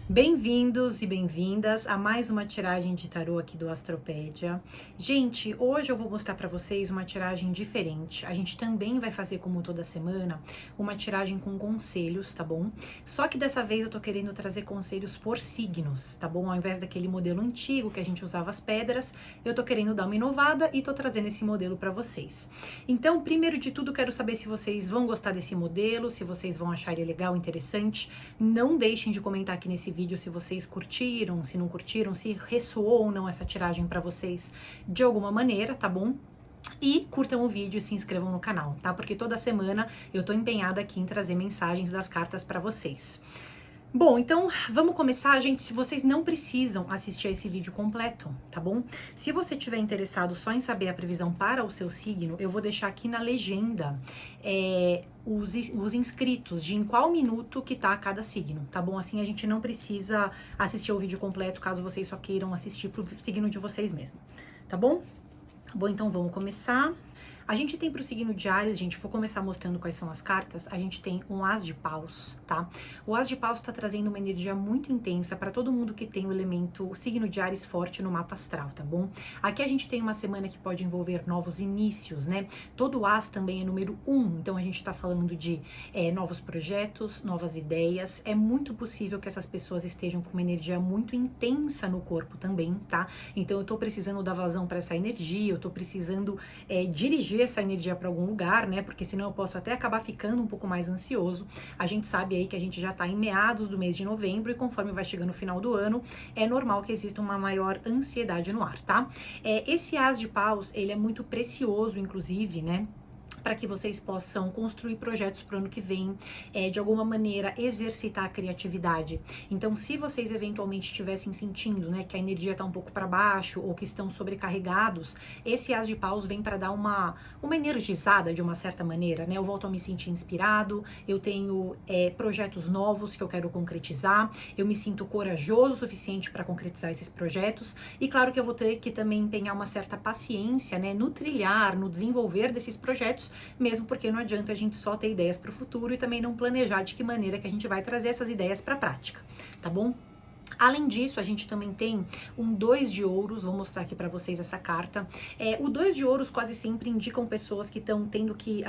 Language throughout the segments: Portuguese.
Bem-vindos e bem-vindas a mais uma tiragem de tarô aqui do Astropédia. Gente, hoje eu vou mostrar para vocês uma tiragem diferente. A gente também vai fazer, como toda semana, uma tiragem com conselhos, tá bom? Só que dessa vez eu tô querendo trazer conselhos por signos, tá bom? Ao invés daquele modelo antigo que a gente usava as pedras, eu tô querendo dar uma inovada e tô trazendo esse modelo para vocês. Então, primeiro de tudo, quero saber se vocês vão gostar desse modelo, se vocês vão achar ele legal, interessante. Não deixem de comentar aqui nesse vídeo se vocês curtiram, se não curtiram, se ressoou ou não essa tiragem para vocês de alguma maneira, tá bom? E curtam o vídeo e se inscrevam no canal, tá? Porque toda semana eu tô empenhada aqui em trazer mensagens das cartas para vocês. Bom, então vamos começar, gente. Se vocês não precisam assistir a esse vídeo completo, tá bom? Se você estiver interessado só em saber a previsão para o seu signo, eu vou deixar aqui na legenda os inscritos de em qual minuto que tá cada signo, tá bom? Assim a gente não precisa assistir o vídeo completo caso vocês só queiram assistir pro signo de vocês mesmo, tá bom? Bom, então vamos começar. A gente tem pro signo de Áries, gente, vou começar mostrando quais são as cartas. A gente tem um As de Paus, tá? O As de Paus tá trazendo uma energia muito intensa para todo mundo que tem o elemento, o signo de Áries forte no mapa astral, tá bom? Aqui a gente tem uma semana que pode envolver novos inícios, né? Todo As também é número 1, então a gente tá falando de novos projetos, novas ideias. É muito possível que essas pessoas estejam com uma energia muito intensa no corpo também, tá? Então eu tô precisando dar vazão para essa energia, eu tô precisando dirigir essa energia para algum lugar, né? Porque senão eu posso até acabar ficando um pouco mais ansioso. A gente sabe aí que a gente já tá em meados do mês de novembro e conforme vai chegando o final do ano, é normal que exista uma maior ansiedade no ar, tá? Esse As de Paus, ele é muito precioso, inclusive, né? Para que vocês possam construir projetos para o ano que vem, de alguma maneira exercitar a criatividade. Então, se vocês eventualmente estivessem sentindo, né, que a energia está um pouco para baixo ou que estão sobrecarregados, esse As de Paus vem para dar uma energizada de uma certa maneira, né? Eu volto a me sentir inspirado, eu tenho projetos novos que eu quero concretizar, eu me sinto corajoso o suficiente para concretizar esses projetos e claro que eu vou ter que também empenhar uma certa paciência, né, no trilhar, no desenvolver desses projetos, mesmo porque não adianta a gente só ter ideias para o futuro e também não planejar de que maneira que a gente vai trazer essas ideias para a prática, tá bom? Além disso, a gente também tem um 2 de ouros, vou mostrar aqui para vocês essa carta. O 2 de ouros quase sempre indicam pessoas que estão tendo que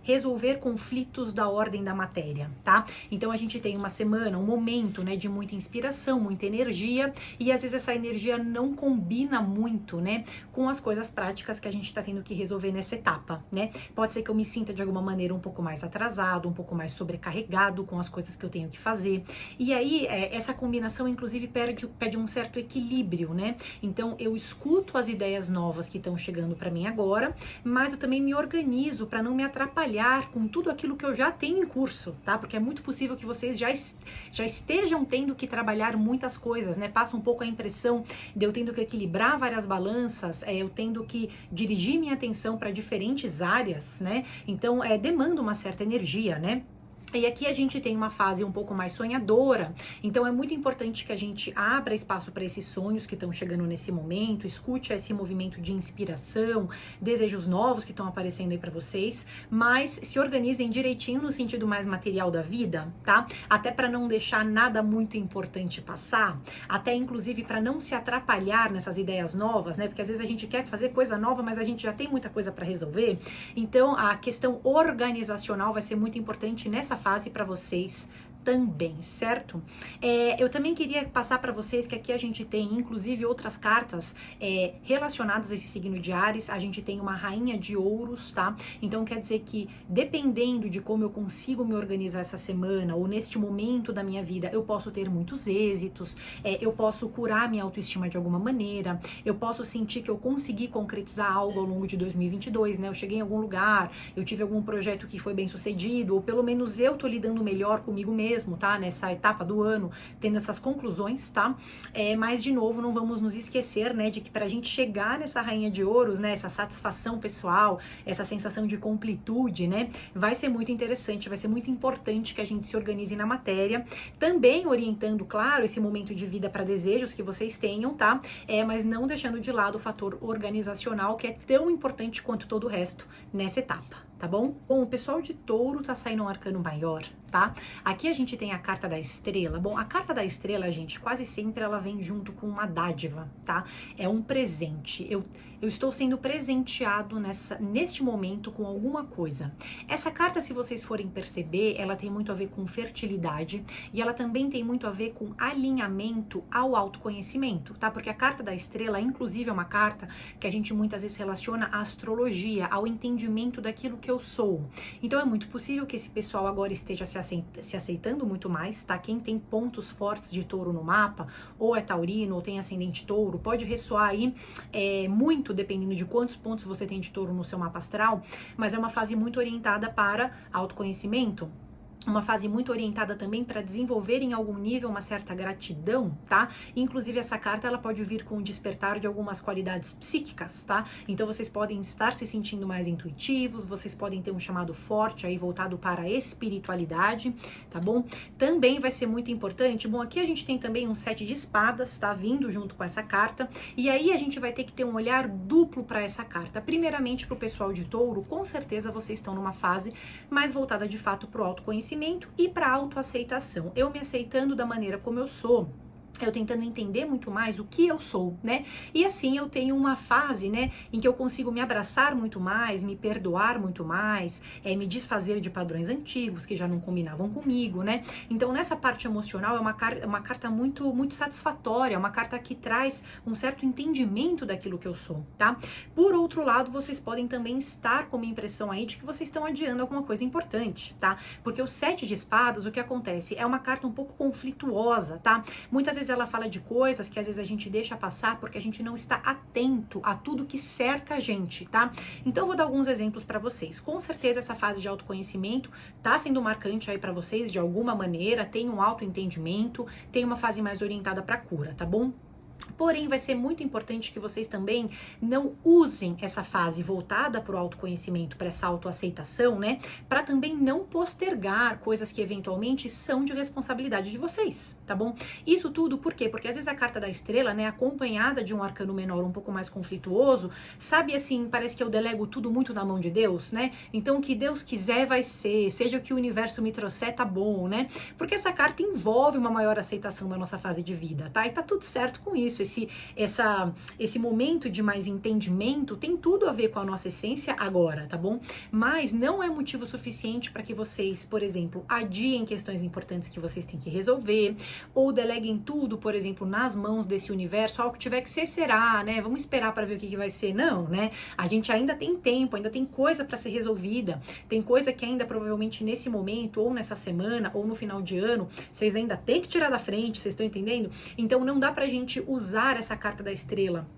resolver conflitos da ordem da matéria, tá? Então a gente tem uma semana, um momento, né, de muita inspiração, muita energia, e às vezes essa energia não combina muito, né, com as coisas práticas que a gente tá tendo que resolver nessa etapa, né? Pode ser que eu me sinta de alguma maneira um pouco mais atrasado, um pouco mais sobrecarregado com as coisas que eu tenho que fazer. E aí, essa combinação, inclusive, pede um certo equilíbrio, né? Então eu escuto as ideias novas que estão chegando para mim agora, mas eu também me organizo para não me atrapalhar com tudo aquilo que eu já tenho em curso, tá? Porque é muito possível que vocês já estejam tendo que trabalhar muitas coisas, né? Passa um pouco a impressão de eu tendo que equilibrar várias balanças, eu tendo que dirigir minha atenção para diferentes áreas, né? Então demanda uma certa energia, né? E aqui a gente tem uma fase um pouco mais sonhadora, então é muito importante que a gente abra espaço para esses sonhos que estão chegando nesse momento, escute esse movimento de inspiração, desejos novos que estão aparecendo aí para vocês, mas se organizem direitinho no sentido mais material da vida, tá? Até para não deixar nada muito importante passar, até inclusive para não se atrapalhar nessas ideias novas, né? Porque às vezes a gente quer fazer coisa nova, mas a gente já tem muita coisa para resolver. Então a questão organizacional vai ser muito importante nessa fase para vocês também, certo? Eu também queria passar para vocês que aqui a gente tem, inclusive, outras cartas relacionadas a esse signo de Áries. A gente tem uma rainha de ouros, tá? Então quer dizer que dependendo de como eu consigo me organizar essa semana ou neste momento da minha vida, eu posso ter muitos êxitos, eu posso curar minha autoestima de alguma maneira, eu posso sentir que eu consegui concretizar algo ao longo de 2022, né? Eu cheguei em algum lugar, eu tive algum projeto que foi bem sucedido, ou pelo menos eu tô lidando melhor comigo mesmo, tá? Nessa etapa do ano, tendo essas conclusões, tá? Mas, de novo, não vamos nos esquecer, né, de que pra gente chegar nessa rainha de ouros, né, essa satisfação pessoal, essa sensação de completude, né, vai ser muito interessante, vai ser muito importante que a gente se organize na matéria, também orientando, claro, esse momento de vida para desejos que vocês tenham, tá? Mas não deixando de lado o fator organizacional, que é tão importante quanto todo o resto nessa etapa, tá bom? Bom, o pessoal de Touro tá saindo um arcano maior, tá? Aqui a gente gente tem a carta da estrela, bom, a carta da estrela, gente, quase sempre ela vem junto com uma dádiva, tá? É um presente. Eu estou sendo presenteado neste momento com alguma coisa. Essa carta, se vocês forem perceber, ela tem muito a ver com fertilidade e ela também tem muito a ver com alinhamento ao autoconhecimento, tá? Porque a carta da estrela, inclusive, é uma carta que a gente muitas vezes relaciona à astrologia, ao entendimento daquilo que eu sou. Então é muito possível que esse pessoal agora esteja se aceitando muito mais, tá? Quem tem pontos fortes de touro no mapa, ou é taurino, ou tem ascendente touro, pode ressoar aí muito, dependendo de quantos pontos você tem de touro no seu mapa astral, mas é uma fase muito orientada para autoconhecimento. Uma fase muito orientada também para desenvolver em algum nível uma certa gratidão, tá? Inclusive essa carta ela pode vir com o despertar de algumas qualidades psíquicas, tá? Então vocês podem estar se sentindo mais intuitivos, vocês podem ter um chamado forte aí voltado para a espiritualidade, tá bom? Também vai ser muito importante, bom, aqui a gente tem também um 7 de espadas, tá? Vindo junto com essa carta, e aí a gente vai ter que ter um olhar duplo para essa carta. Primeiramente para o pessoal de touro, com certeza vocês estão numa fase mais voltada de fato para o autoconhecimento e para autoaceitação. Eu me aceitando da maneira como eu sou, eu tentando entender muito mais o que eu sou, né? E assim eu tenho uma fase, né, em que eu consigo me abraçar muito mais, me perdoar muito mais, me desfazer de padrões antigos que já não combinavam comigo, né? Então nessa parte emocional é uma carta muito, muito satisfatória, uma carta que traz um certo entendimento daquilo que eu sou, tá? Por outro lado, vocês podem também estar com uma impressão aí de que vocês estão adiando alguma coisa importante, tá? Porque o 7 de espadas, o que acontece? É uma carta um pouco conflituosa, tá? Muitas vezes ela fala de coisas que às vezes a gente deixa passar porque a gente não está atento a tudo que cerca a gente, tá? Então eu vou dar alguns exemplos para vocês. Com certeza essa fase de autoconhecimento tá sendo marcante aí para vocês de alguma maneira, tem um autoentendimento, tem uma fase mais orientada para cura, tá bom? Porém, vai ser muito importante que vocês também não usem essa fase voltada para o autoconhecimento, para essa autoaceitação, né? Para também não postergar coisas que eventualmente são de responsabilidade de vocês, tá bom? Isso tudo por quê? Porque às vezes a carta da estrela, né, acompanhada de um arcano menor um pouco mais conflituoso, sabe assim, parece que eu delego tudo muito na mão de Deus, né? Então, o que Deus quiser vai ser, seja o que o universo me trouxer, tá bom, né? Porque essa carta envolve uma maior aceitação da nossa fase de vida, tá? E tá tudo certo com isso. Esse momento de mais entendimento tem tudo a ver com a nossa essência agora, tá bom? Mas não é motivo suficiente para que vocês, por exemplo, adiem questões importantes que vocês têm que resolver, ou deleguem tudo, por exemplo, nas mãos desse universo, o que tiver que ser, será, né? Vamos esperar para ver o que vai ser. Não, né? A gente ainda tem tempo, ainda tem coisa para ser resolvida, tem coisa que ainda provavelmente nesse momento, ou nessa semana, ou no final de ano, vocês ainda têm que tirar da frente, vocês estão entendendo? Então não dá pra gente usar essa carta da estrela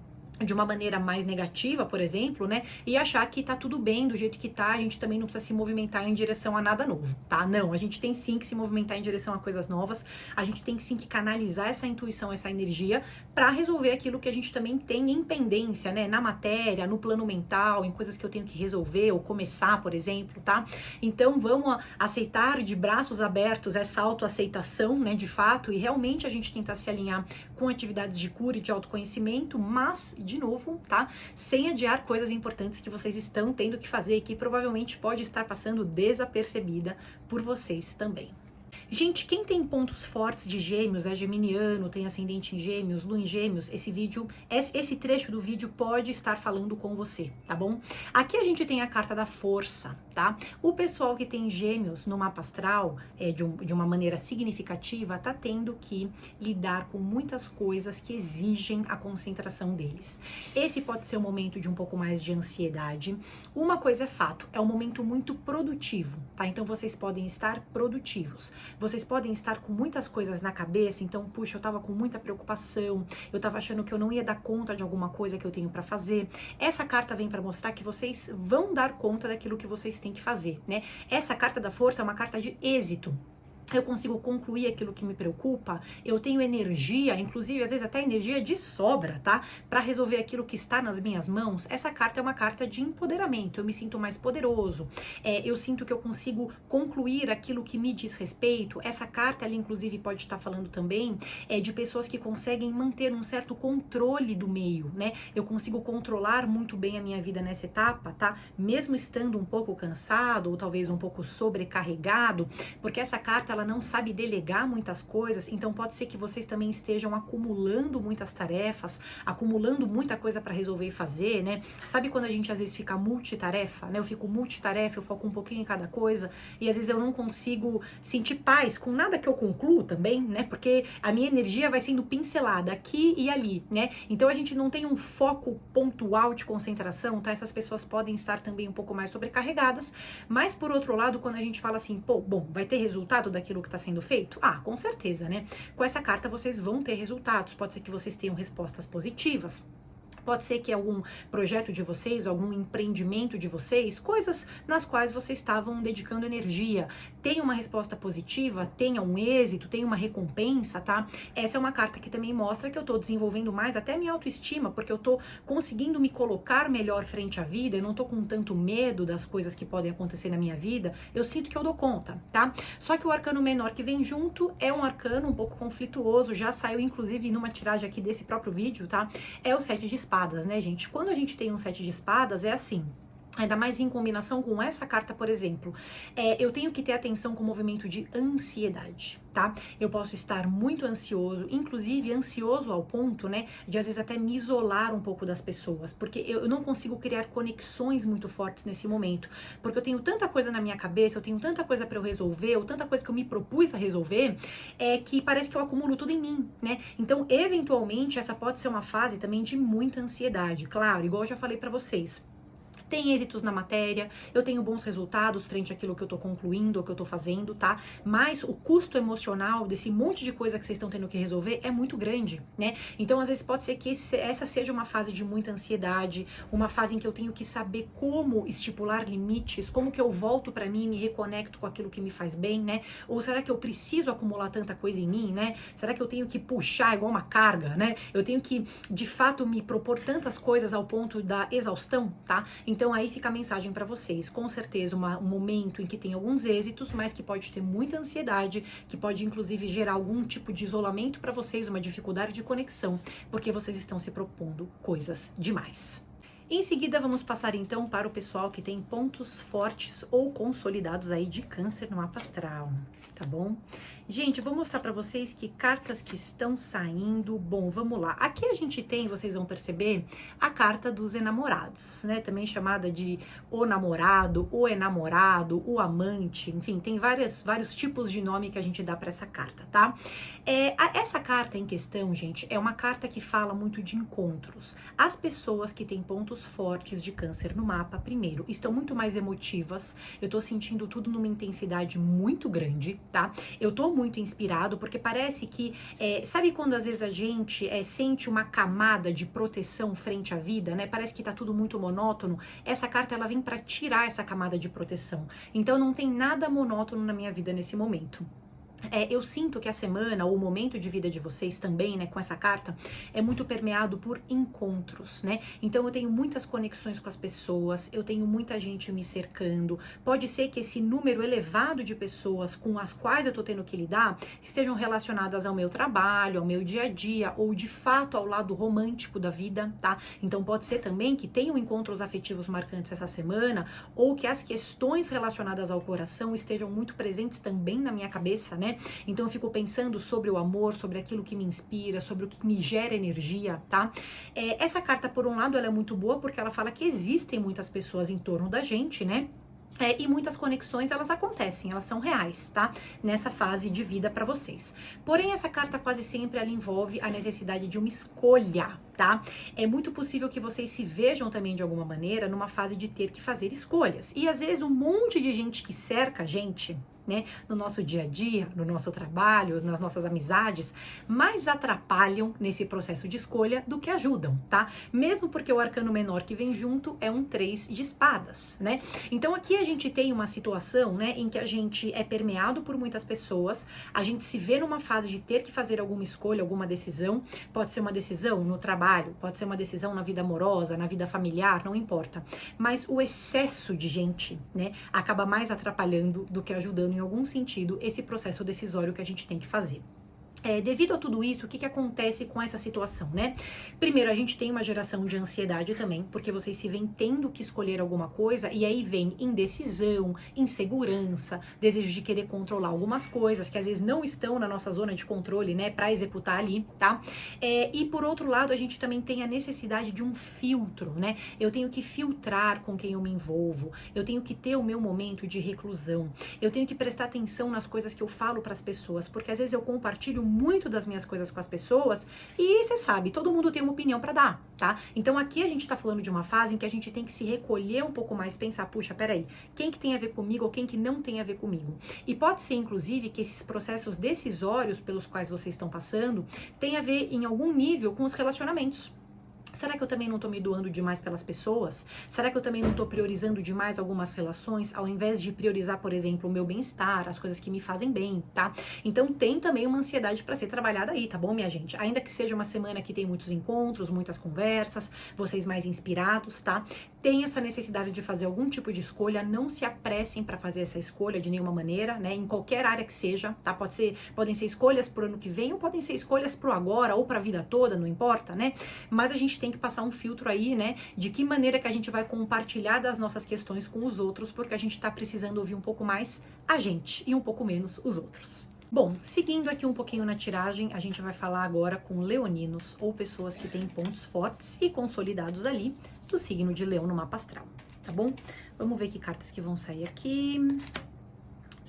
de uma maneira mais negativa, por exemplo, né, e achar que tá tudo bem do jeito que tá, a gente também não precisa se movimentar em direção a nada novo, tá? Não, a gente tem sim que se movimentar em direção a coisas novas, a gente tem sim que canalizar essa intuição, essa energia para resolver aquilo que a gente também tem em pendência, né, na matéria, no plano mental, em coisas que eu tenho que resolver ou começar, por exemplo, tá? Então vamos aceitar de braços abertos essa autoaceitação, né, de fato, e realmente a gente tentar se alinhar com atividades de cura e de autoconhecimento, mas de novo, tá? Sem adiar coisas importantes que vocês estão tendo que fazer e que provavelmente pode estar passando desapercebida por vocês também. Gente, quem tem pontos fortes de gêmeos, é geminiano, tem ascendente em gêmeos, lua em gêmeos, esse trecho do vídeo pode estar falando com você, tá bom? Aqui a gente tem a carta da força, tá? O pessoal que tem gêmeos no mapa astral, de uma maneira significativa, tá tendo que lidar com muitas coisas que exigem a concentração deles. Esse pode ser um momento de um pouco mais de ansiedade. Uma coisa é fato, é um momento muito produtivo, tá? Então vocês podem estar produtivos. Vocês podem estar com muitas coisas na cabeça, então, puxa, eu tava com muita preocupação, eu tava achando que eu não ia dar conta de alguma coisa que eu tenho pra fazer. Essa carta vem pra mostrar que vocês vão dar conta daquilo que vocês têm que fazer, né? Essa carta da força é uma carta de êxito. Eu consigo concluir aquilo que me preocupa, eu tenho energia, inclusive às vezes até energia de sobra, tá? Para resolver aquilo que está nas minhas mãos. Essa carta é uma carta de empoderamento, eu me sinto mais poderoso, eu sinto que eu consigo concluir aquilo que me diz respeito. Essa carta ali inclusive pode estar falando também de pessoas que conseguem manter um certo controle do meio, né? Eu consigo controlar muito bem a minha vida nessa etapa, tá? Mesmo estando um pouco cansado ou talvez um pouco sobrecarregado, porque essa carta ela não sabe delegar muitas coisas, então pode ser que vocês também estejam acumulando muitas tarefas, acumulando muita coisa para resolver e fazer, né? Sabe quando a gente às vezes fica multitarefa, né? Eu fico multitarefa, eu foco um pouquinho em cada coisa e às vezes eu não consigo sentir paz com nada que eu concluo também, né? Porque a minha energia vai sendo pincelada aqui e ali, né? Então a gente não tem um foco pontual de concentração, tá? Essas pessoas podem estar também um pouco mais sobrecarregadas, mas por outro lado, quando a gente fala assim, pô, bom, vai ter resultado daquilo que está sendo feito? Ah, com certeza, né? Com essa carta vocês vão ter resultados, pode ser que vocês tenham respostas positivas. Pode ser que algum projeto de vocês, algum empreendimento de vocês, coisas nas quais vocês estavam dedicando energia, tenha uma resposta positiva, tenha um êxito, tenha uma recompensa, tá? Essa é uma carta que também mostra que eu tô desenvolvendo mais até minha autoestima, porque eu tô conseguindo me colocar melhor frente à vida, eu não tô com tanto medo das coisas que podem acontecer na minha vida, eu sinto que eu dou conta, tá? Só que o arcano menor que vem junto é um arcano um pouco conflituoso, já saiu inclusive numa tiragem aqui desse próprio vídeo, tá? É o 7 de espadas, né, gente? Quando a gente tem um 7 de espadas, é assim. Ainda mais em combinação com essa carta, por exemplo, eu tenho que ter atenção com o movimento de ansiedade, tá? Eu posso estar muito ansioso, inclusive ansioso ao ponto, né, de às vezes até me isolar um pouco das pessoas, porque eu não consigo criar conexões muito fortes nesse momento, porque eu tenho tanta coisa na minha cabeça, eu tenho tanta coisa para eu resolver, ou tanta coisa que eu me propus a resolver, que parece que eu acumulo tudo em mim, né? Então, eventualmente, essa pode ser uma fase também de muita ansiedade, claro, igual eu já falei para vocês. Tem êxitos na matéria, eu tenho bons resultados frente àquilo que eu tô concluindo, ou que eu tô fazendo, tá? Mas o custo emocional desse monte de coisa que vocês estão tendo que resolver é muito grande, né? Então, às vezes, pode ser que essa seja uma fase de muita ansiedade, uma fase em que eu tenho que saber como estipular limites, como que eu volto pra mim e me reconecto com aquilo que me faz bem, né? Ou será que eu preciso acumular tanta coisa em mim, né? Será que eu tenho que puxar igual uma carga, né? Eu tenho que, de fato, me propor tantas coisas ao ponto da exaustão, tá? Então aí fica a mensagem para vocês, com certeza um momento em que tem alguns êxitos, mas que pode ter muita ansiedade, que pode inclusive gerar algum tipo de isolamento para vocês, uma dificuldade de conexão, porque vocês estão se propondo coisas demais. Em seguida, vamos passar então para o pessoal que tem pontos fortes ou consolidados aí de câncer no mapa astral, tá bom? Gente, eu vou mostrar para vocês que cartas que estão saindo. Bom, vamos lá. Aqui a gente tem, vocês vão perceber, a carta dos enamorados, né? Também chamada de o namorado, o enamorado, o amante, enfim, tem vários tipos de nome que a gente dá para essa carta, tá? Essa carta em questão, gente, é uma carta que fala muito de encontros. As pessoas que têm pontos fortes de câncer no mapa, primeiro, estão muito mais emotivas, eu tô sentindo tudo numa intensidade muito grande, tá? Eu tô muito inspirado, porque parece que, sabe quando às vezes a gente sente uma camada de proteção frente à vida, né? Parece que tá tudo muito monótono. Essa carta, ela vem pra tirar essa camada de proteção. Então não tem nada monótono na minha vida nesse momento. Eu sinto que a semana, ou o momento de vida de vocês também, né, com essa carta, é muito permeado por encontros, né? Então eu tenho muitas conexões com as pessoas, eu tenho muita gente me cercando. Pode ser que esse número elevado de pessoas com as quais eu tô tendo que lidar estejam relacionadas ao meu trabalho, ao meu dia a dia, ou de fato ao lado romântico da vida, tá? Então pode ser também que tenham encontros afetivos marcantes essa semana, ou que as questões relacionadas ao coração estejam muito presentes também na minha cabeça, né? Então eu fico pensando sobre o amor, sobre aquilo que me inspira, sobre o que me gera energia, tá? Essa carta, por um lado, ela é muito boa porque ela fala que existem muitas pessoas em torno da gente, né? E muitas conexões, elas acontecem, elas são reais, tá? Nessa fase de vida para vocês. Porém, essa carta quase sempre ela envolve a necessidade de uma escolha, tá? É muito possível que vocês se vejam também de alguma maneira numa fase de ter que fazer escolhas. E às vezes um monte de gente que cerca a gente, né, no nosso dia a dia, no nosso trabalho, nas nossas amizades, mais atrapalham nesse processo de escolha do que ajudam, tá? Mesmo porque o arcano menor que vem junto é um 3 de espadas, né? Então aqui a gente tem uma situação, né, em que a gente é permeado por muitas pessoas, a gente se vê numa fase de ter que fazer alguma escolha, alguma decisão, pode ser uma decisão no trabalho, pode ser uma decisão na vida amorosa, na vida familiar, não importa. Mas o excesso de gente, né, acaba mais atrapalhando do que ajudando em algum sentido esse processo decisório que a gente tem que fazer. Devido a tudo isso, o que acontece com essa situação, né? Primeiro, a gente tem uma geração de ansiedade também, porque vocês se veem tendo que escolher alguma coisa, e aí vem indecisão, insegurança, desejo de querer controlar algumas coisas, que às vezes não estão na nossa zona de controle, né, pra executar ali, tá? E por outro lado, a gente também tem a necessidade de um filtro, né? Eu tenho que filtrar com quem eu me envolvo, eu tenho que ter o meu momento de reclusão, eu tenho que prestar atenção nas coisas que eu falo pras pessoas, porque às vezes eu compartilho muito das minhas coisas com as pessoas e você sabe, todo mundo tem uma opinião pra dar, tá? Então aqui a gente tá falando de uma fase em que a gente tem que se recolher um pouco mais, pensar, puxa, peraí, quem que tem a ver comigo ou quem que não tem a ver comigo? E pode ser, inclusive, que esses processos decisórios pelos quais vocês estão passando tenham a ver, em algum nível, com os relacionamentos. Será que eu também não tô me doando demais pelas pessoas? Será que eu também não tô priorizando demais algumas relações, ao invés de priorizar, por exemplo, o meu bem-estar, as coisas que me fazem bem, tá? Então tem também uma ansiedade para ser trabalhada aí, tá bom, minha gente? Ainda que seja uma semana que tem muitos encontros, muitas conversas, vocês mais inspirados, tá? Tem essa necessidade de fazer algum tipo de escolha, não se apressem para fazer essa escolha de nenhuma maneira, né? Em qualquer área que seja, tá? Podem ser escolhas pro ano que vem, ou podem ser escolhas pro agora, ou pra vida toda, não importa, né? Mas a gente tem que passar um filtro aí, né? De que maneira que a gente vai compartilhar das nossas questões com os outros, porque a gente tá precisando ouvir um pouco mais a gente e um pouco menos os outros. Bom, seguindo aqui um pouquinho na tiragem, a gente vai falar agora com leoninos ou pessoas que têm pontos fortes e consolidados ali do signo de Leão no mapa astral, tá bom? Vamos ver que cartas que vão sair aqui.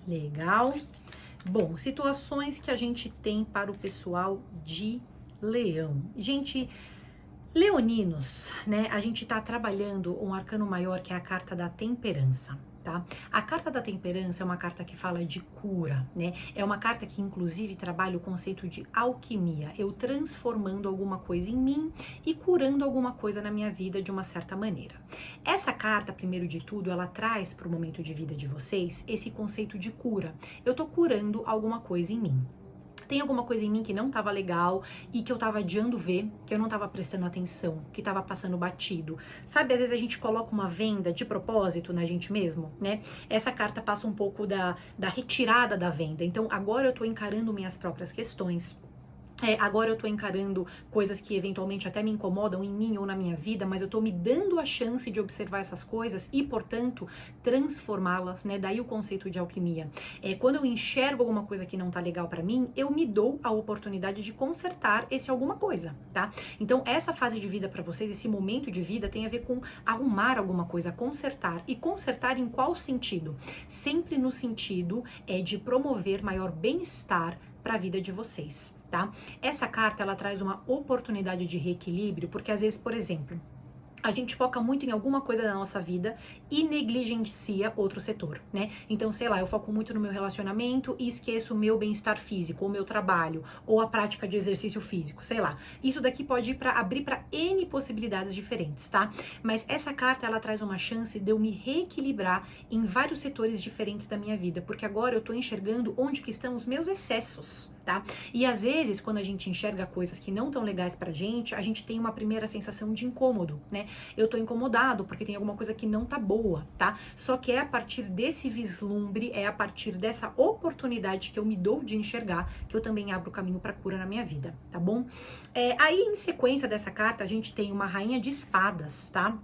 Legal. Bom, situações que a gente tem para o pessoal de Leão. Gente, leoninos, né? A gente tá trabalhando um arcano maior que é a carta da temperança. Tá? A carta da temperança é uma carta que fala de cura, né? É uma carta que inclusive trabalha o conceito de alquimia, eu transformando alguma coisa em mim e curando alguma coisa na minha vida de uma certa maneira. Essa carta, primeiro de tudo, ela traz para o momento de vida de vocês esse conceito de cura. Eu tô curando alguma coisa em mim. Tem alguma coisa em mim que não tava legal e que eu tava adiando ver, que eu não tava prestando atenção, que tava passando batido. Sabe, às vezes a gente coloca uma venda de propósito na gente mesmo, né? Essa carta passa um pouco da retirada da venda. Então, agora eu tô encarando minhas próprias questões. Agora eu tô encarando coisas que eventualmente até me incomodam em mim ou na minha vida, mas eu tô me dando a chance de observar essas coisas e, portanto, transformá-las, né? Daí o conceito de alquimia. Quando eu enxergo alguma coisa que não tá legal pra mim, eu me dou a oportunidade de consertar esse alguma coisa, tá? Então, essa fase de vida pra vocês, esse momento de vida tem a ver com arrumar alguma coisa, consertar. E consertar em qual sentido? Sempre no sentido de promover maior bem-estar para a vida de vocês, tá? Essa carta, ela traz uma oportunidade de reequilíbrio, porque às vezes, por exemplo, a gente foca muito em alguma coisa da nossa vida e negligencia outro setor, né? Então, sei lá, eu foco muito no meu relacionamento e esqueço o meu bem-estar físico, o meu trabalho, ou a prática de exercício físico, sei lá. Isso daqui pode ir abrir para N possibilidades diferentes, tá? Mas essa carta, ela traz uma chance de eu me reequilibrar em vários setores diferentes da minha vida, porque agora eu tô enxergando onde que estão os meus excessos, tá? E às vezes, quando a gente enxerga coisas que não tão legais pra gente, a gente tem uma primeira sensação de incômodo, né? Eu tô incomodado porque tem alguma coisa que não tá boa, tá? Só que é a partir desse vislumbre, é a partir dessa oportunidade que eu me dou de enxergar, que eu também abro o caminho pra cura na minha vida, tá bom? Aí, em sequência dessa carta, a gente tem uma rainha de espadas, tá?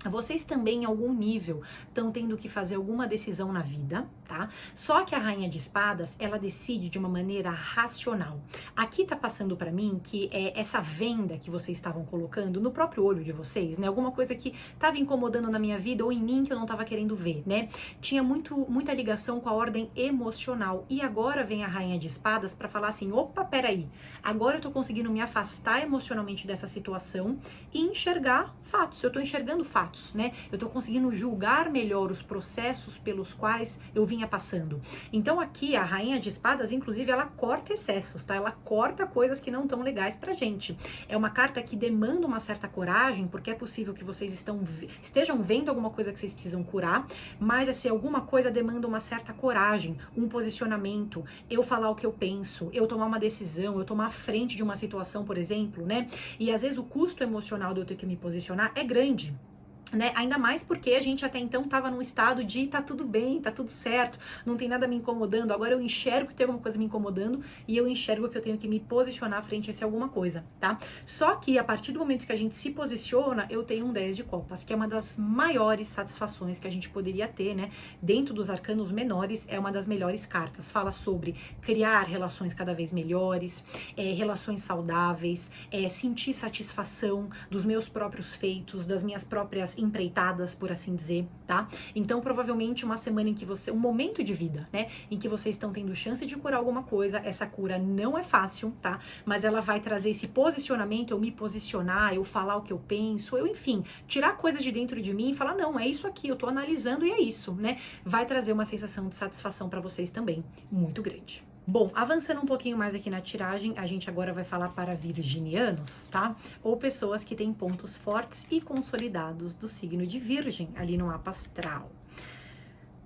Vocês também, em algum nível, estão tendo que fazer alguma decisão na vida, tá? Só que a rainha de espadas, ela decide de uma maneira racional. Aqui tá passando pra mim que essa venda que vocês estavam colocando no próprio olho de vocês, né? Alguma coisa que tava incomodando na minha vida ou em mim que eu não tava querendo ver, né? Tinha muita ligação com a ordem emocional. E agora vem a rainha de espadas pra falar assim, opa, peraí. Agora eu tô conseguindo me afastar emocionalmente dessa situação e enxergar fatos. Eu tô enxergando fatos, né? Eu tô conseguindo julgar melhor os processos pelos quais eu vinha passando. Então aqui a rainha de espadas, inclusive, ela corta excessos, tá? Ela corta coisas que não tão legais pra gente. É uma carta que demanda uma certa coragem, porque é possível que vocês estejam vendo alguma coisa que vocês precisam curar, mas assim, alguma coisa demanda uma certa coragem, um posicionamento, eu falar o que eu penso, eu tomar uma decisão, eu tomar frente de uma situação, por exemplo, né? E às vezes o custo emocional de eu ter que me posicionar é grande. Né? Ainda mais porque a gente até então estava num estado de tá tudo bem, tá tudo certo, não tem nada me incomodando. Agora eu enxergo que tem alguma coisa me incomodando e eu enxergo que eu tenho que me posicionar frente a essa alguma coisa, tá? Só que a partir do momento que a gente se posiciona, eu tenho um 10 de copas, que é uma das maiores satisfações que a gente poderia ter, né? Dentro dos arcanos menores, é uma das melhores cartas. Fala sobre criar relações cada vez melhores, relações saudáveis, sentir satisfação dos meus próprios feitos, das minhas próprias empreitadas, por assim dizer, tá? Então, provavelmente uma semana em que um momento de vida, né, em que vocês estão tendo chance de curar alguma coisa. Essa cura não é fácil, tá? Mas ela vai trazer esse posicionamento, eu me posicionar, eu falar o que eu penso, eu, enfim, tirar coisas de dentro de mim e falar, não, é isso aqui, eu tô analisando e é isso, né? Vai trazer uma sensação de satisfação para vocês também, muito grande. Bom, avançando um pouquinho mais aqui na tiragem, a gente agora vai falar para virginianos, tá? Ou pessoas que têm pontos fortes e consolidados do signo de Virgem, ali no mapa astral.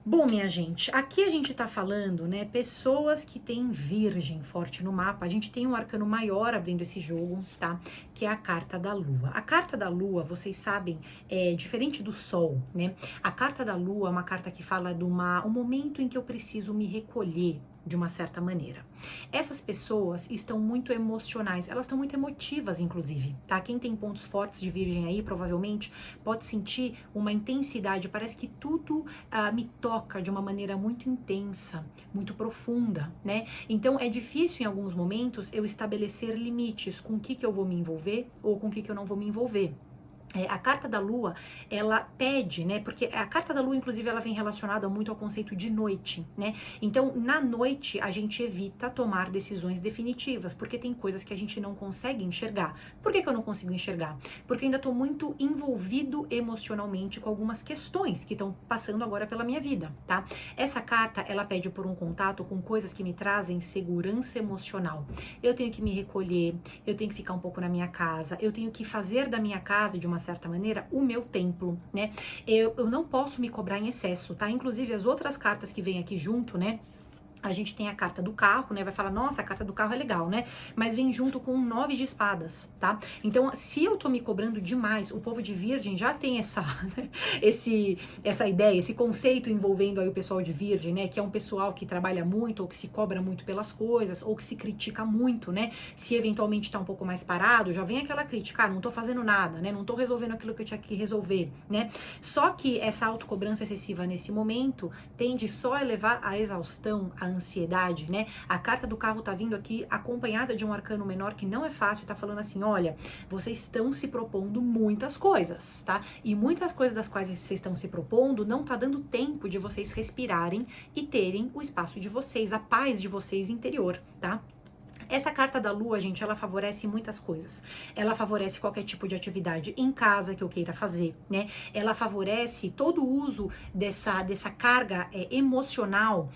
Bom, minha gente, aqui a gente tá falando, né, pessoas que têm Virgem forte no mapa. A gente tem um arcano maior abrindo esse jogo, tá? Que é a carta da Lua. A carta da Lua, vocês sabem, é diferente do Sol, né? A carta da Lua é uma carta que fala de um momento em que eu preciso me recolher, de uma certa maneira. Essas pessoas estão muito emocionais, elas estão muito emotivas, inclusive, tá? Quem tem pontos fortes de Virgem aí, provavelmente, pode sentir uma intensidade, parece que tudo me toca de uma maneira muito intensa, muito profunda, né? Então, é difícil, em alguns momentos, eu estabelecer limites com o que eu vou me envolver ou com o que eu não vou me envolver. A carta da Lua, ela pede, né, porque a carta da Lua, inclusive, ela vem relacionada muito ao conceito de noite, né, então, na noite, a gente evita tomar decisões definitivas, porque tem coisas que a gente não consegue enxergar. Por que eu não consigo enxergar? Porque eu ainda tô muito envolvido emocionalmente com algumas questões que estão passando agora pela minha vida, tá? Essa carta, ela pede por um contato com coisas que me trazem segurança emocional. Eu tenho que me recolher, eu tenho que ficar um pouco na minha casa, eu tenho que fazer da minha casa, de uma certa maneira, o meu templo, né? Eu não posso me cobrar em excesso, tá? Inclusive, as outras cartas que vêm aqui junto, né? A gente tem a carta do carro, né? Vai falar, nossa, a carta do carro é legal, né? Mas vem junto com 9 de espadas, tá? Então, se eu tô me cobrando demais, o povo de Virgem já tem essa, né? essa ideia, esse conceito envolvendo aí o pessoal de Virgem, né? Que é um pessoal que trabalha muito, ou que se cobra muito pelas coisas, ou que se critica muito, né? Se eventualmente tá um pouco mais parado, já vem aquela crítica, ah, não tô fazendo nada, né? Não tô resolvendo aquilo que eu tinha que resolver, né? Só que essa autocobrança excessiva nesse momento tende só a levar à exaustão, à ansiedade, né? A carta do carro tá vindo aqui acompanhada de um arcano menor que não é fácil, tá falando assim, olha, vocês estão se propondo muitas coisas, tá? E muitas coisas das quais vocês estão se propondo não tá dando tempo de vocês respirarem e terem o espaço de vocês, a paz de vocês interior, tá? Essa carta da Lua, gente, ela favorece muitas coisas. Ela favorece qualquer tipo de atividade em casa que eu queira fazer, né? Ela favorece todo o uso dessa carga emocional,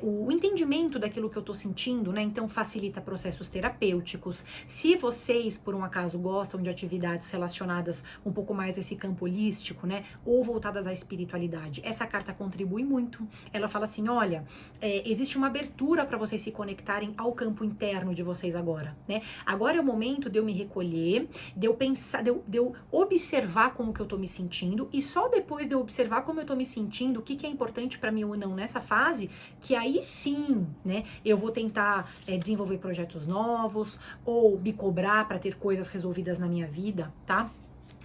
o entendimento daquilo que eu tô sentindo, né? Então, facilita processos terapêuticos. Se vocês, por um acaso, gostam de atividades relacionadas um pouco mais a esse campo holístico, né? Ou voltadas à espiritualidade, essa carta contribui muito. Ela fala assim, olha, existe uma abertura para vocês se conectarem ao campo interno de vocês agora, né? Agora é o momento de eu me recolher, de eu pensar, de eu observar como que eu tô me sentindo, e só depois de eu observar como eu tô me sentindo, o que é importante para mim ou não nessa fase, que aí sim, né, eu vou tentar desenvolver projetos novos, ou me cobrar para ter coisas resolvidas na minha vida, tá?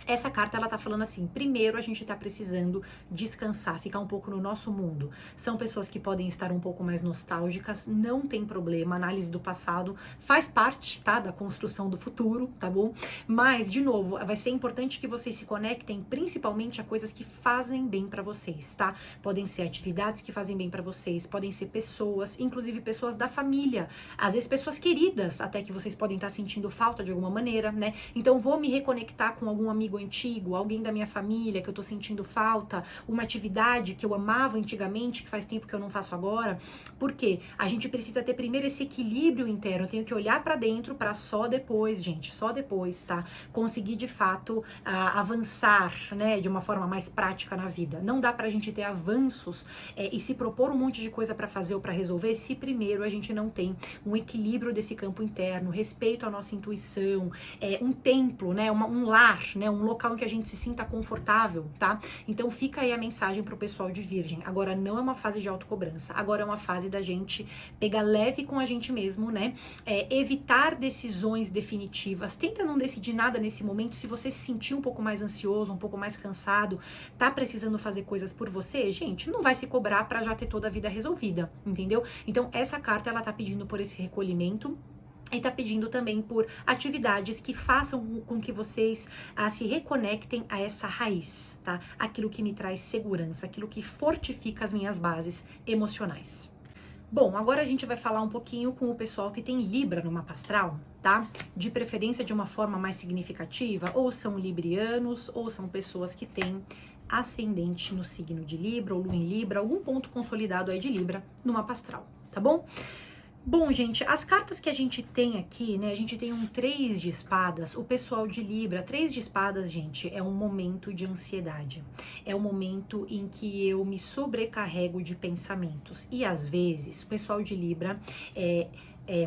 Essa carta, ela tá falando assim, primeiro a gente tá precisando descansar, ficar um pouco no nosso mundo. São pessoas que podem estar um pouco mais nostálgicas, não tem problema, análise do passado faz parte, tá, da construção do futuro, tá bom? Mas, de novo, vai ser importante que vocês se conectem principalmente a coisas que fazem bem pra vocês, tá? Podem ser atividades que fazem bem pra vocês, podem ser pessoas, inclusive pessoas da família, às vezes pessoas queridas, até que vocês podem estar sentindo falta de alguma maneira, né? Então, vou me reconectar com algum amigo antigo, alguém da minha família que eu tô sentindo falta, uma atividade que eu amava antigamente, que faz tempo que eu não faço agora. Por quê? A gente precisa ter primeiro esse equilíbrio interno, eu tenho que olhar pra dentro pra só depois, gente, só depois, tá? Conseguir de fato avançar, né, de uma forma mais prática na vida. Não dá pra gente ter avanços e se propor um monte de coisa pra fazer ou pra resolver se primeiro a gente não tem um equilíbrio desse campo interno, respeito à nossa intuição, um templo, né, um lar, né, um um local em que a gente se sinta confortável, tá? Então fica aí a mensagem pro pessoal de Virgem. Agora não é uma fase de autocobrança, agora é uma fase da gente pegar leve com a gente mesmo, né? Evitar decisões definitivas. Tenta não decidir nada nesse momento. Se você se sentir um pouco mais ansioso, um pouco mais cansado, tá precisando fazer coisas por você, gente, não vai se cobrar pra já ter toda a vida resolvida, entendeu? Então essa carta, ela tá pedindo por esse recolhimento. E tá pedindo também por atividades que façam com que vocês se reconectem a essa raiz, tá? Aquilo que me traz segurança, aquilo que fortifica as minhas bases emocionais. Bom, agora a gente vai falar um pouquinho com o pessoal que tem Libra no mapa astral, tá? De preferência de uma forma mais significativa, ou são librianos, ou são pessoas que têm ascendente no signo de Libra, ou lua em Libra, algum ponto consolidado aí de Libra no mapa astral, tá bom? Bom, gente, as cartas que a gente tem aqui, né, a gente tem um 3 de espadas, o pessoal de Libra, 3 de espadas, gente, é um momento de ansiedade, é um momento em que eu me sobrecarrego de pensamentos, e às vezes, o pessoal de Libra,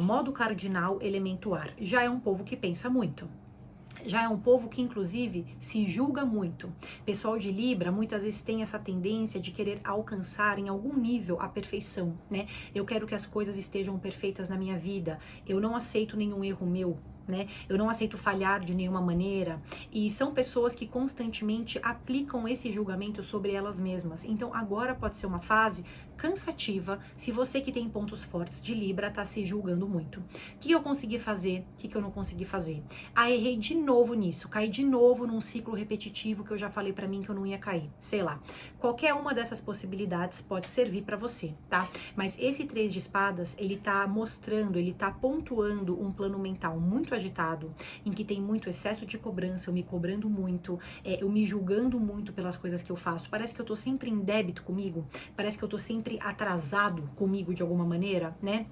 modo cardinal, elemento ar, já é um povo que pensa muito. Já é um povo que, inclusive, se julga muito. Pessoal de Libra, muitas vezes tem essa tendência de querer alcançar em algum nível a perfeição, né? Eu quero que as coisas estejam perfeitas na minha vida. Eu não aceito nenhum erro meu, né? Eu não aceito falhar de nenhuma maneira. E são pessoas que constantemente aplicam esse julgamento sobre elas mesmas. Então, agora pode ser uma fase cansativa se você que tem pontos fortes de Libra tá se julgando muito. O que eu consegui fazer? O que eu não consegui fazer? Errei de novo nisso, caí de novo num ciclo repetitivo que eu já falei pra mim que eu não ia cair, sei lá. Qualquer uma dessas possibilidades pode servir pra você, tá? Mas esse 3 de espadas, ele tá mostrando, ele tá pontuando um plano mental muito agitado, em que tem muito excesso de cobrança, eu me cobrando muito, eu me julgando muito pelas coisas que eu faço. Parece que eu tô sempre em débito comigo, parece que eu tô sempre atrasado comigo de alguma maneira, né?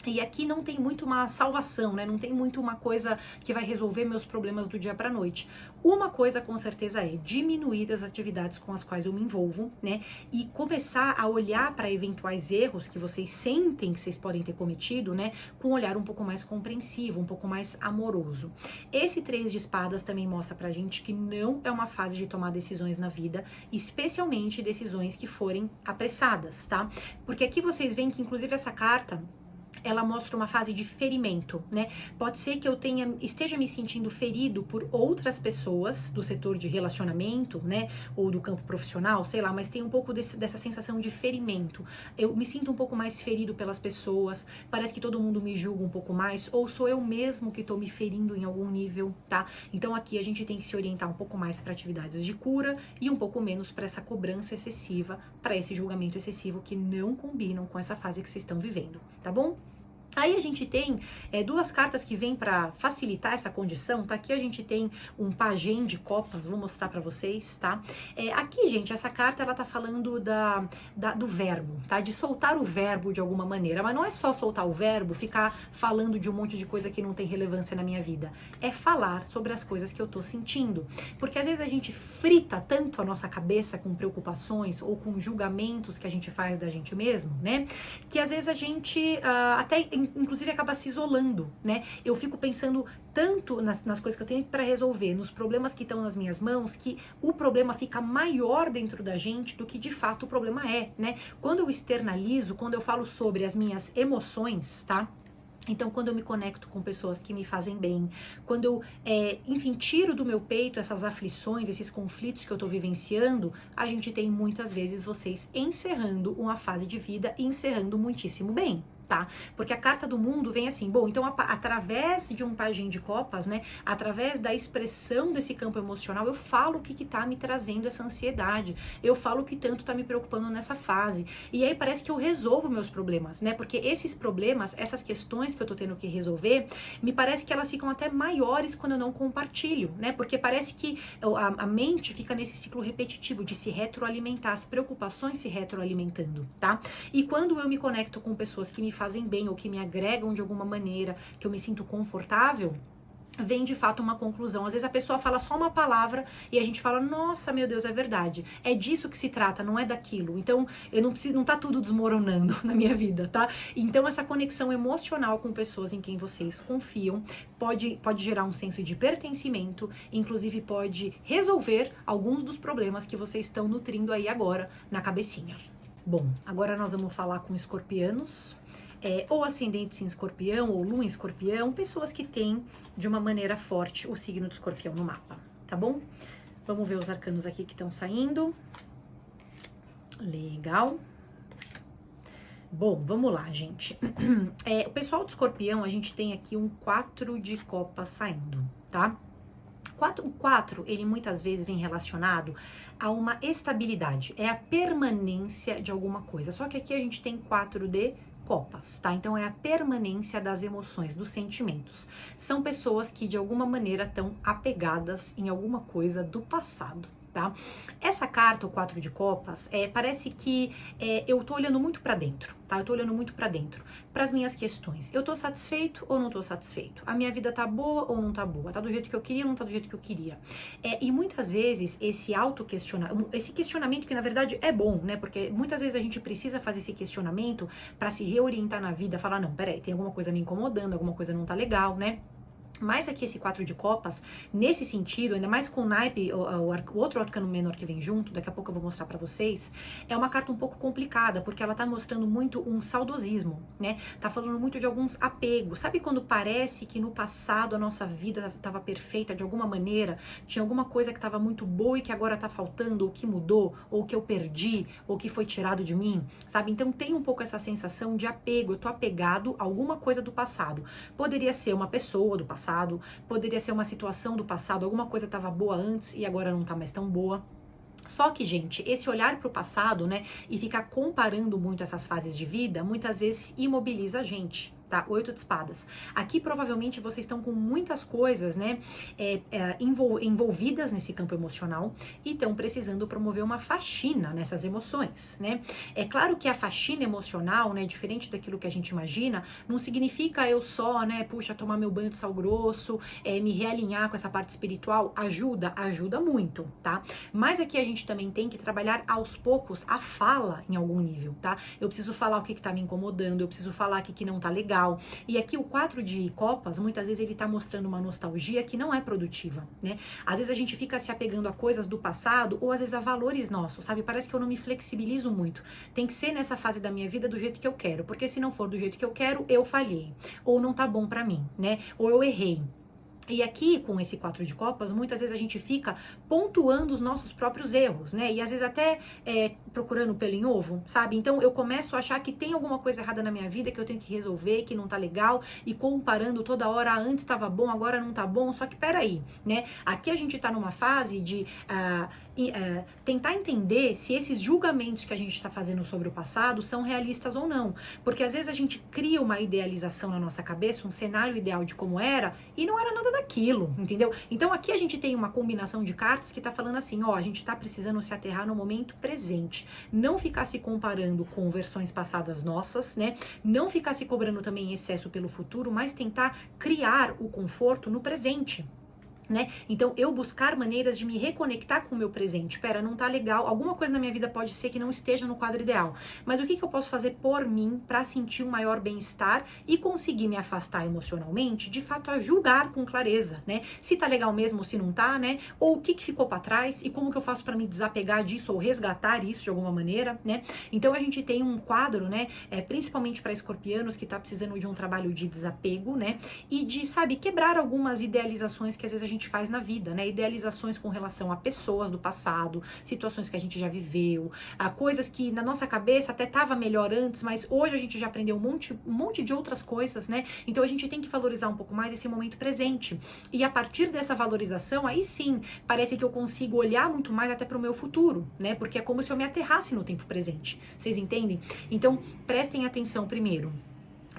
E aqui não tem muito uma salvação, né? Não tem muito uma coisa que vai resolver meus problemas do dia pra noite. Uma coisa com certeza é diminuir as atividades com as quais eu me envolvo, né? E começar a olhar para eventuais erros que vocês sentem que vocês podem ter cometido, né? Com um olhar um pouco mais compreensivo, um pouco mais amoroso. Esse 3 de espadas também mostra pra gente que não é uma fase de tomar decisões na vida, especialmente decisões que forem apressadas, tá? Porque aqui vocês veem que inclusive essa carta, ela mostra uma fase de ferimento, né? Pode ser que eu esteja me sentindo ferido por outras pessoas do setor de relacionamento, né? Ou do campo profissional, sei lá, mas tem um pouco dessa sensação de ferimento. Eu me sinto um pouco mais ferido pelas pessoas, parece que todo mundo me julga um pouco mais, ou sou eu mesmo que tô me ferindo em algum nível, tá? Então aqui a gente tem que se orientar um pouco mais para atividades de cura e um pouco menos para essa cobrança excessiva, para esse julgamento excessivo que não combinam com essa fase que vocês estão vivendo, tá bom? Aí a gente tem duas cartas que vêm para facilitar essa condição, tá? Aqui a gente tem um pajem de copas, vou mostrar para vocês, tá? Aqui, gente, essa carta, ela tá falando do verbo, tá? De soltar o verbo de alguma maneira, mas não é só soltar o verbo, ficar falando de um monte de coisa que não tem relevância na minha vida. É falar sobre as coisas que eu tô sentindo, porque às vezes a gente frita tanto a nossa cabeça com preocupações ou com julgamentos que a gente faz da gente mesmo, né? Que às vezes a gente até inclusive acaba se isolando, né? Eu fico pensando tanto nas coisas que eu tenho para resolver, nos problemas que estão nas minhas mãos, que o problema fica maior dentro da gente do que de fato o problema é, né? Quando eu externalizo, quando eu falo sobre as minhas emoções, tá? Então, quando eu me conecto com pessoas que me fazem bem, quando eu, enfim, tiro do meu peito essas aflições, esses conflitos que eu tô vivenciando, a gente tem muitas vezes vocês encerrando uma fase de vida e encerrando muitíssimo bem. Tá? Porque a carta do mundo vem assim, bom, então através de um pajem de copas, né, através da expressão desse campo emocional, eu falo o que tá me trazendo essa ansiedade, eu falo o que tanto tá me preocupando nessa fase, e aí parece que eu resolvo meus problemas, né, porque esses problemas, essas questões que eu tô tendo que resolver, me parece que elas ficam até maiores quando eu não compartilho, né, porque parece que a mente fica nesse ciclo repetitivo de se retroalimentar, as preocupações se retroalimentando, tá? E quando eu me conecto com pessoas que me fazem bem ou que me agregam de alguma maneira, que eu me sinto confortável, vem de fato uma conclusão. Às vezes a pessoa fala só uma palavra e a gente fala, nossa, meu Deus, é verdade. É disso que se trata, não é daquilo. Então, eu não preciso, não tá tudo desmoronando na minha vida, tá? Então, essa conexão emocional com pessoas em quem vocês confiam pode gerar um senso de pertencimento, inclusive pode resolver alguns dos problemas que vocês estão nutrindo aí agora na cabecinha. Bom, agora nós vamos falar com escorpianos. Ou ascendentes em escorpião, ou lua em escorpião, pessoas que têm de uma maneira forte o signo de escorpião no mapa, tá bom? Vamos ver os arcanos aqui que estão saindo. Legal. Bom, vamos lá, gente. O pessoal do escorpião, a gente tem aqui um 4 de copas saindo, tá? O 4, ele muitas vezes vem relacionado a uma estabilidade, é a permanência de alguma coisa. Só que aqui a gente tem 4 de copas, tá? Então é a permanência das emoções, dos sentimentos. São pessoas que de alguma maneira estão apegadas em alguma coisa do passado. Tá? Essa carta, o 4 de copas, parece que eu tô olhando muito pra dentro, tá? Eu tô olhando muito pra dentro, pras minhas questões. Eu tô satisfeito ou não tô satisfeito? A minha vida tá boa ou não tá boa? Tá do jeito que eu queria ou não tá do jeito que eu queria? E muitas vezes esse esse questionamento que na verdade é bom, né? Porque muitas vezes a gente precisa fazer esse questionamento pra se reorientar na vida, falar, não, peraí, tem alguma coisa me incomodando, alguma coisa não tá legal, né? Mas aqui esse 4 de copas, nesse sentido, ainda mais com o naipe, o outro arcano menor que vem junto, daqui a pouco eu vou mostrar pra vocês, é uma carta um pouco complicada, porque ela tá mostrando muito um saudosismo, né? Tá falando muito de alguns apegos. Sabe quando parece que no passado a nossa vida tava perfeita de alguma maneira, tinha alguma coisa que tava muito boa e que agora tá faltando, ou que mudou, ou que eu perdi, ou que foi tirado de mim, sabe? Então tem um pouco essa sensação de apego, eu tô apegado a alguma coisa do passado. Poderia ser uma pessoa do passado, poderia ser uma situação do passado, alguma coisa estava boa antes e agora não tá mais tão boa. Só que, gente, esse olhar para o passado, né, e ficar comparando muito essas fases de vida, muitas vezes imobiliza a gente. Tá? 8 de espadas. Aqui provavelmente vocês estão com muitas coisas, né, envolvidas nesse campo emocional e estão precisando promover uma faxina nessas emoções, né? É claro que a faxina emocional, né, diferente daquilo que a gente imagina, não significa eu só, né, puxa, tomar meu banho de sal grosso, me realinhar com essa parte espiritual, ajuda muito, tá? Mas aqui a gente também tem que trabalhar aos poucos a fala em algum nível, tá? Eu preciso falar o que tá me incomodando, eu preciso falar o que não tá legal. E aqui o 4 de copas, muitas vezes ele tá mostrando uma nostalgia que não é produtiva, né? Às vezes a gente fica se apegando a coisas do passado ou às vezes a valores nossos, sabe? Parece que eu não me flexibilizo muito. Tem que ser nessa fase da minha vida do jeito que eu quero, porque se não for do jeito que eu quero, eu falhei. Ou não tá bom pra mim, né? Ou eu errei. E aqui, com esse 4 de copas, muitas vezes a gente fica pontuando os nossos próprios erros, né? E às vezes até procurando pelo em ovo, sabe? Então eu começo a achar que tem alguma coisa errada na minha vida que eu tenho que resolver, que não tá legal, e comparando toda hora, antes tava bom, agora não tá bom, só que peraí, né? Aqui a gente tá numa fase de tentar entender se esses julgamentos que a gente tá fazendo sobre o passado são realistas ou não. Porque às vezes a gente cria uma idealização na nossa cabeça, um cenário ideal de como era, e não era nada daquilo, entendeu? Então aqui a gente tem uma combinação de cartas que tá falando assim, ó, a gente tá precisando se aterrar no momento presente, não ficar se comparando com versões passadas nossas, né? Não ficar se cobrando também em excesso pelo futuro, mas tentar criar o conforto no presente. Né? Então, eu buscar maneiras de me reconectar com o meu presente. Pera, não tá legal. Alguma coisa na minha vida pode ser que não esteja no quadro ideal. Mas o que eu posso fazer por mim para sentir um maior bem-estar e conseguir me afastar emocionalmente, de fato, a julgar com clareza, né? Se tá legal mesmo ou se não tá, né? Ou o que ficou para trás e como que eu faço para me desapegar disso ou resgatar isso de alguma maneira, né? Então, a gente tem um quadro, né? Principalmente para escorpianos que tá precisando de um trabalho de desapego, né? E de, sabe, quebrar algumas idealizações que às vezes a gente faz na vida, né? Idealizações com relação a pessoas do passado, situações que a gente já viveu, a coisas que na nossa cabeça até tava melhor antes, mas hoje a gente já aprendeu um monte de outras coisas, né? Então a gente tem que valorizar um pouco mais esse momento presente. E a partir dessa valorização, aí sim, parece que eu consigo olhar muito mais até pro meu futuro, né? Porque é como se eu me aterrasse no tempo presente. Vocês entendem? Então, prestem atenção primeiro.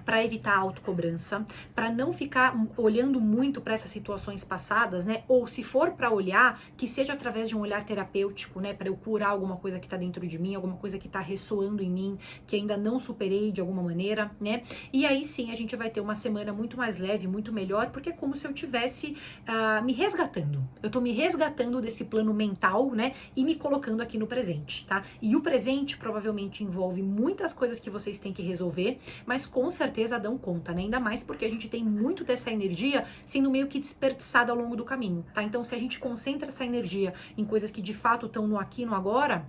para evitar a autocobrança, para não ficar olhando muito para essas situações passadas, né? Ou se for para olhar, que seja através de um olhar terapêutico, né? Para eu curar alguma coisa que está dentro de mim, alguma coisa que está ressoando em mim, que ainda não superei de alguma maneira, né? E aí sim a gente vai ter uma semana muito mais leve, muito melhor, porque é como se eu tivesse me resgatando. Eu tô me resgatando desse plano mental, né? E me colocando aqui no presente, tá? E o presente provavelmente envolve muitas coisas que vocês têm que resolver, mas com certeza dão conta, né? Ainda mais porque a gente tem muito dessa energia sendo meio que desperdiçada ao longo do caminho, tá? Então, se a gente concentra essa energia em coisas que de fato estão no aqui e no agora,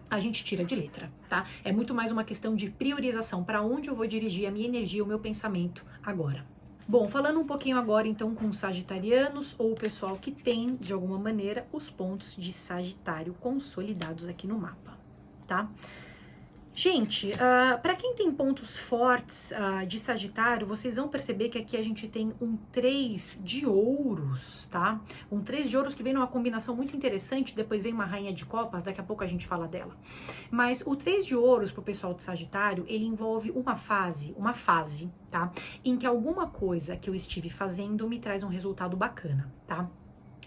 a gente tira de letra, tá? É muito mais uma questão de priorização, para onde eu vou dirigir a minha energia, o meu pensamento agora. Bom, falando um pouquinho agora então com os sagitarianos ou o pessoal que tem, de alguma maneira, os pontos de Sagitário consolidados aqui no mapa, tá? Gente, para quem tem pontos fortes de Sagitário, vocês vão perceber que aqui a gente tem um 3 de ouros, tá? Um 3 de ouros que vem numa combinação muito interessante, depois vem uma rainha de copas, daqui a pouco a gente fala dela. Mas o 3 de ouros pro pessoal de Sagitário, ele envolve uma fase, tá? Em que alguma coisa que eu estive fazendo me traz um resultado bacana, tá?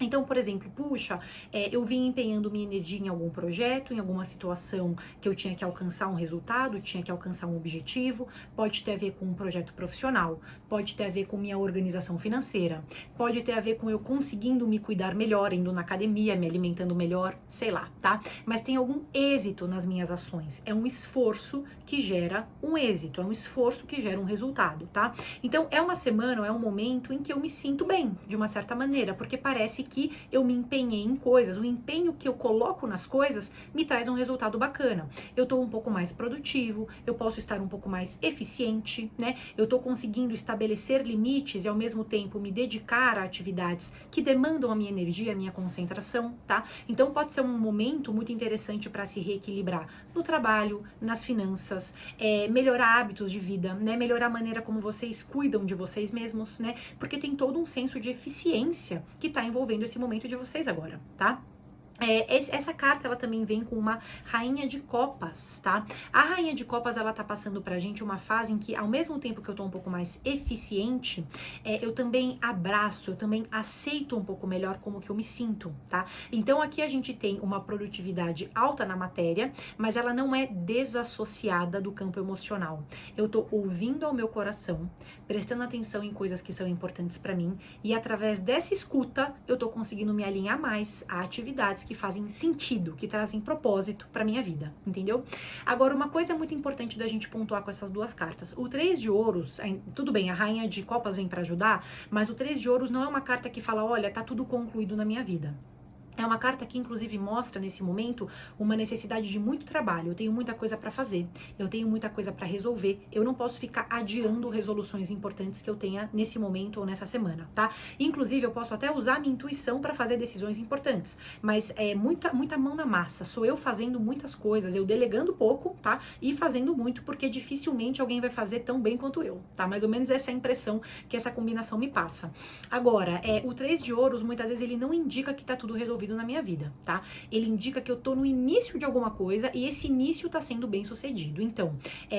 Então, por exemplo, puxa, eu vim empenhando minha energia em algum projeto, em alguma situação que eu tinha que alcançar um resultado, tinha que alcançar um objetivo, pode ter a ver com um projeto profissional, pode ter a ver com minha organização financeira, pode ter a ver com eu conseguindo me cuidar melhor, indo na academia, me alimentando melhor, sei lá, tá? Mas tem algum êxito nas minhas ações, é um esforço que gera um êxito, é um esforço que gera um resultado, tá? Então, é uma semana, é um momento em que eu me sinto bem, de uma certa maneira, porque parece que eu me empenhei em coisas, o empenho que eu coloco nas coisas me traz um resultado bacana. Eu tô um pouco mais produtivo, eu posso estar um pouco mais eficiente, né? Eu tô conseguindo estabelecer limites e ao mesmo tempo me dedicar a atividades que demandam a minha energia, a minha concentração, tá? Então pode ser um momento muito interessante para se reequilibrar no trabalho, nas finanças, melhorar hábitos de vida, né? Melhorar a maneira como vocês cuidam de vocês mesmos, né? Porque tem todo um senso de eficiência que tá envolvendo esse momento de vocês agora, tá? Essa carta, ela também vem com uma rainha de copas, tá? A rainha de copas, ela tá passando pra gente uma fase em que, ao mesmo tempo que eu tô um pouco mais eficiente, eu também abraço, eu também aceito um pouco melhor como que eu me sinto, tá? Então, aqui a gente tem uma produtividade alta na matéria, mas ela não é desassociada do campo emocional. Eu tô ouvindo ao meu coração, prestando atenção em coisas que são importantes pra mim, e através dessa escuta, eu tô conseguindo me alinhar mais a atividades que fazem sentido, que trazem propósito para minha vida, entendeu? Agora, uma coisa muito importante da gente pontuar com essas duas cartas. O 3 de ouros, tudo bem, a rainha de copas vem para ajudar, mas o 3 de ouros não é uma carta que fala, olha, tá tudo concluído na minha vida. É uma carta que, inclusive, mostra, nesse momento, uma necessidade de muito trabalho. Eu tenho muita coisa para fazer, eu tenho muita coisa para resolver. Eu não posso ficar adiando resoluções importantes que eu tenha nesse momento ou nessa semana, tá? Inclusive, eu posso até usar a minha intuição para fazer decisões importantes, mas é muita mão na massa. Sou eu fazendo muitas coisas, eu delegando pouco, tá? E fazendo muito, porque dificilmente alguém vai fazer tão bem quanto eu, tá? Mais ou menos essa é a impressão que essa combinação me passa. Agora, o 3 de ouros, muitas vezes, ele não indica que tá tudo resolvido na minha vida, tá? Ele indica que eu tô no início de alguma coisa e esse início tá sendo bem sucedido. Então,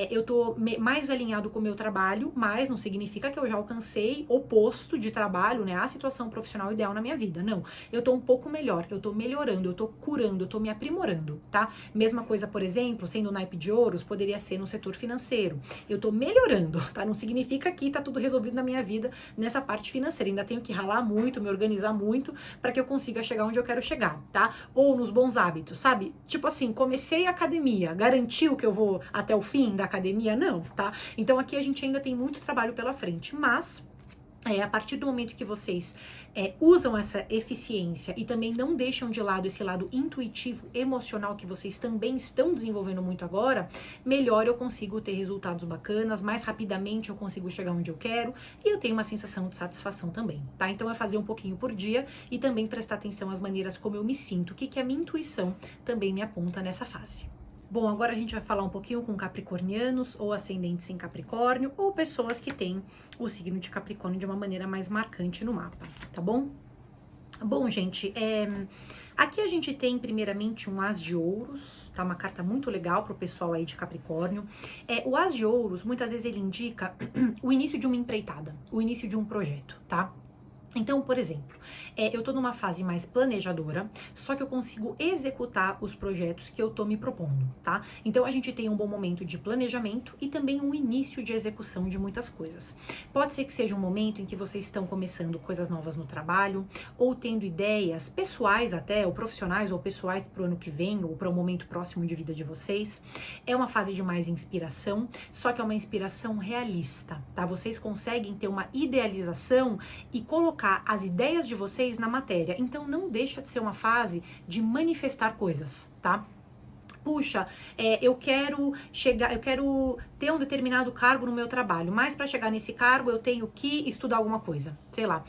eu tô mais alinhado com o meu trabalho, mas não significa que eu já alcancei o posto de trabalho, né? A situação profissional ideal na minha vida. Não. Eu tô um pouco melhor, eu tô melhorando, eu tô curando, eu tô me aprimorando, tá? Mesma coisa, por exemplo, sendo naipe de ouros, poderia ser no setor financeiro. Eu tô melhorando, tá? Não significa que tá tudo resolvido na minha vida nessa parte financeira. Ainda tenho que ralar muito, me organizar muito para que eu consiga chegar onde eu quero chegar, tá? Ou nos bons hábitos, sabe? Tipo assim, comecei a academia, garantiu que eu vou até o fim da academia? Não, tá? Então aqui a gente ainda tem muito trabalho pela frente, mas a partir do momento que vocês usam essa eficiência e também não deixam de lado esse lado intuitivo, emocional que vocês também estão desenvolvendo muito agora, melhor eu consigo ter resultados bacanas, mais rapidamente eu consigo chegar onde eu quero e eu tenho uma sensação de satisfação também, tá? Então é fazer um pouquinho por dia e também prestar atenção às maneiras como eu me sinto, o que a minha intuição também me aponta nessa fase. Bom, agora a gente vai falar um pouquinho com capricornianos ou ascendentes em Capricórnio ou pessoas que têm o signo de Capricórnio de uma maneira mais marcante no mapa, tá bom? Bom, gente, aqui a gente tem primeiramente um As de Ouros, tá? Uma carta muito legal pro pessoal aí de Capricórnio. O As de Ouros, muitas vezes ele indica o início de uma empreitada, o início de um projeto, tá? Então, por exemplo, eu tô numa fase mais planejadora, só que eu consigo executar os projetos que eu tô me propondo, tá? Então, a gente tem um bom momento de planejamento e também um início de execução de muitas coisas. Pode ser que seja um momento em que vocês estão começando coisas novas no trabalho, ou tendo ideias pessoais até, ou profissionais ou pessoais pro ano que vem, ou para um momento próximo de vida de vocês. É uma fase de mais inspiração, só que é uma inspiração realista, tá? Vocês conseguem ter uma idealização e colocar as ideias de vocês na matéria. Então não deixa de ser uma fase de manifestar coisas, tá? Puxa, eu quero ter um determinado cargo no meu trabalho, mas para chegar nesse cargo eu tenho que estudar alguma coisa, sei lá.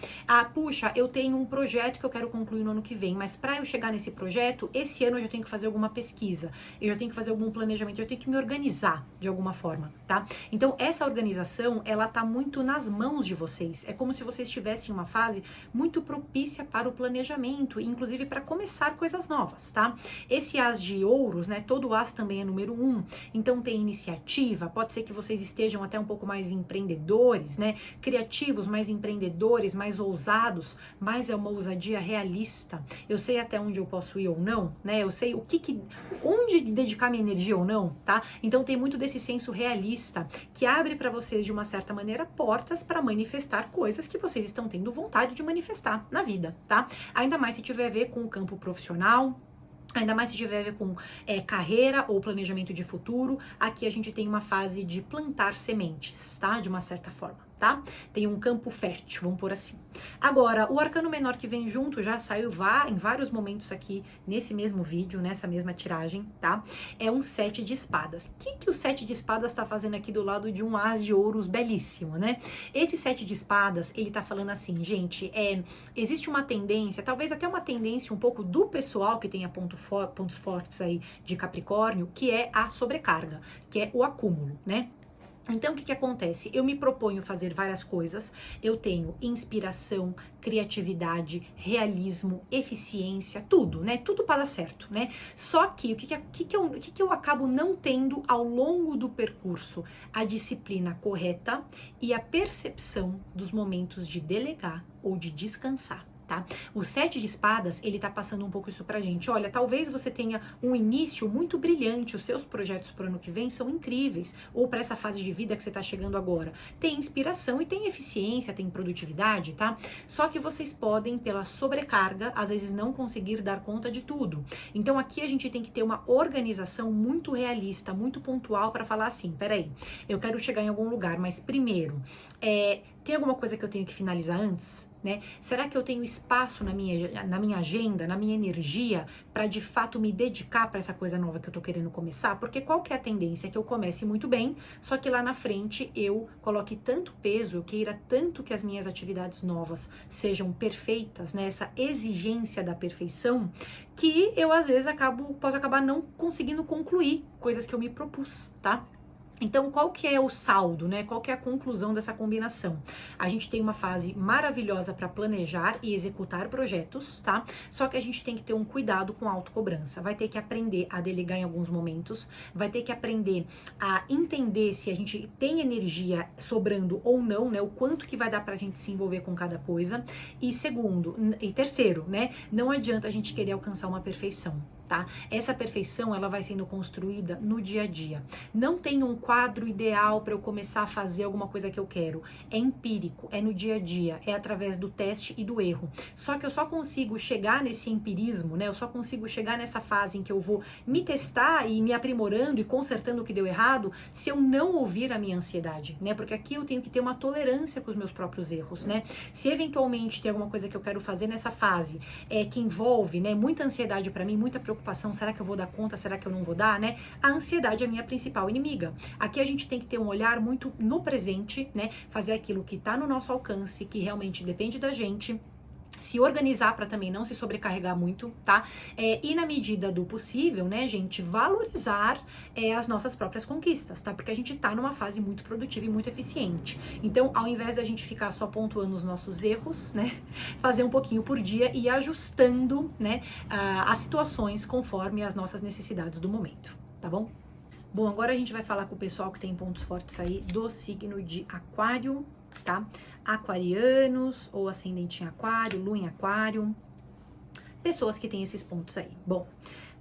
Puxa, eu tenho um projeto que eu quero concluir no ano que vem, mas para eu chegar nesse projeto, esse ano eu já tenho que fazer alguma pesquisa, eu já tenho que fazer algum planejamento, eu tenho que me organizar de alguma forma, tá? Então essa organização, ela tá muito nas mãos de vocês. É como se vocês estivessem em uma fase muito propícia para o planejamento, inclusive para começar coisas novas, tá? Esse As de Ouros, né? Todo As também é número 1, então tem iniciativa, pode ser que vocês estejam até um pouco mais empreendedores, né? Criativos, mais empreendedores, mais ousados, mas é uma ousadia realista. Eu sei até onde eu posso ir ou não, né? Eu sei onde dedicar minha energia ou não, tá? Então tem muito desse senso realista que abre para vocês de uma certa maneira portas para manifestar coisas que vocês estão tendo vontade de manifestar na vida, tá? Ainda mais se tiver a ver com o campo profissional. Ainda mais se tiver a ver com carreira ou planejamento de futuro. Aqui a gente tem uma fase de plantar sementes, tá? De uma certa forma, tá? Tem um campo fértil, vamos pôr assim. Agora, o arcano menor que vem junto já saiu em vários momentos aqui nesse mesmo vídeo, nessa mesma tiragem, tá? É um 7 de espadas. O que o 7 de espadas tá fazendo aqui do lado de um As de Ouros belíssimo, né? Esse 7 de espadas, ele tá falando assim, gente, existe uma tendência, talvez até uma tendência um pouco do pessoal que tenha pontos fortes aí de Capricórnio, que é a sobrecarga, que é o acúmulo, né? Então, o que acontece? Eu me proponho fazer várias coisas, eu tenho inspiração, criatividade, realismo, eficiência, tudo, né? Tudo para dar certo, né? Só que o que eu acabo não tendo ao longo do percurso? A disciplina correta e a percepção dos momentos de delegar ou de descansar. Tá? O 7 de espadas, ele tá passando um pouco isso pra gente. Olha, talvez você tenha um início muito brilhante, os seus projetos pro ano que vem são incríveis, ou para essa fase de vida que você tá chegando agora. Tem inspiração e tem eficiência, tem produtividade, tá? Só que vocês podem, pela sobrecarga, às vezes não conseguir dar conta de tudo. Então aqui a gente tem que ter uma organização muito realista, muito pontual para falar assim, peraí, eu quero chegar em algum lugar, mas primeiro, tem alguma coisa que eu tenho que finalizar antes? Né? Será que eu tenho espaço na minha agenda, na minha energia, para de fato me dedicar para essa coisa nova que eu tô querendo começar? Porque qual que é a tendência? É que eu comece muito bem, só que lá na frente eu coloque tanto peso, eu queira tanto que as minhas atividades novas sejam perfeitas, né? Essa exigência da perfeição, que eu às vezes posso acabar não conseguindo concluir coisas que eu me propus, tá? Então, qual que é o saldo, né? Qual que é a conclusão dessa combinação? A gente tem uma fase maravilhosa para planejar e executar projetos, tá? Só que a gente tem que ter um cuidado com a autocobrança. Vai ter que aprender a delegar em alguns momentos, vai ter que aprender a entender se a gente tem energia sobrando ou não, né? O quanto que vai dar pra gente se envolver com cada coisa. E terceiro, né? Não adianta a gente querer alcançar uma perfeição. Tá? Essa perfeição, ela vai sendo construída no dia a dia. Não tem um quadro ideal para eu começar a fazer alguma coisa que eu quero. É empírico, é no dia a dia, é através do teste e do erro. Só que eu só consigo chegar nesse empirismo, né? Eu só consigo chegar nessa fase em que eu vou me testar e me aprimorando e consertando o que deu errado, se eu não ouvir a minha ansiedade, né? Porque aqui eu tenho que ter uma tolerância com os meus próprios erros, né? Se eventualmente tem alguma coisa que eu quero fazer nessa fase, que envolve, né, muita ansiedade para mim, muita preocupação, será que eu vou dar conta, será que eu não vou dar, né? A ansiedade é a minha principal inimiga. Aqui a gente tem que ter um olhar muito no presente, né? Fazer aquilo que tá no nosso alcance, que realmente depende da gente. se organizar para também não se sobrecarregar muito, tá? E na medida do possível, né, gente, valorizar as nossas próprias conquistas, tá? Porque a gente tá numa fase muito produtiva e muito eficiente. Então, ao invés da gente ficar só pontuando os nossos erros, né, fazer um pouquinho por dia e ir ajustando, né, as situações conforme as nossas necessidades do momento, tá bom? Bom, agora a gente vai falar com o pessoal que tem pontos fortes aí do signo de Aquário, tá? Aquarianos ou ascendente em Aquário, lua em Aquário, pessoas que têm esses pontos aí. Bom,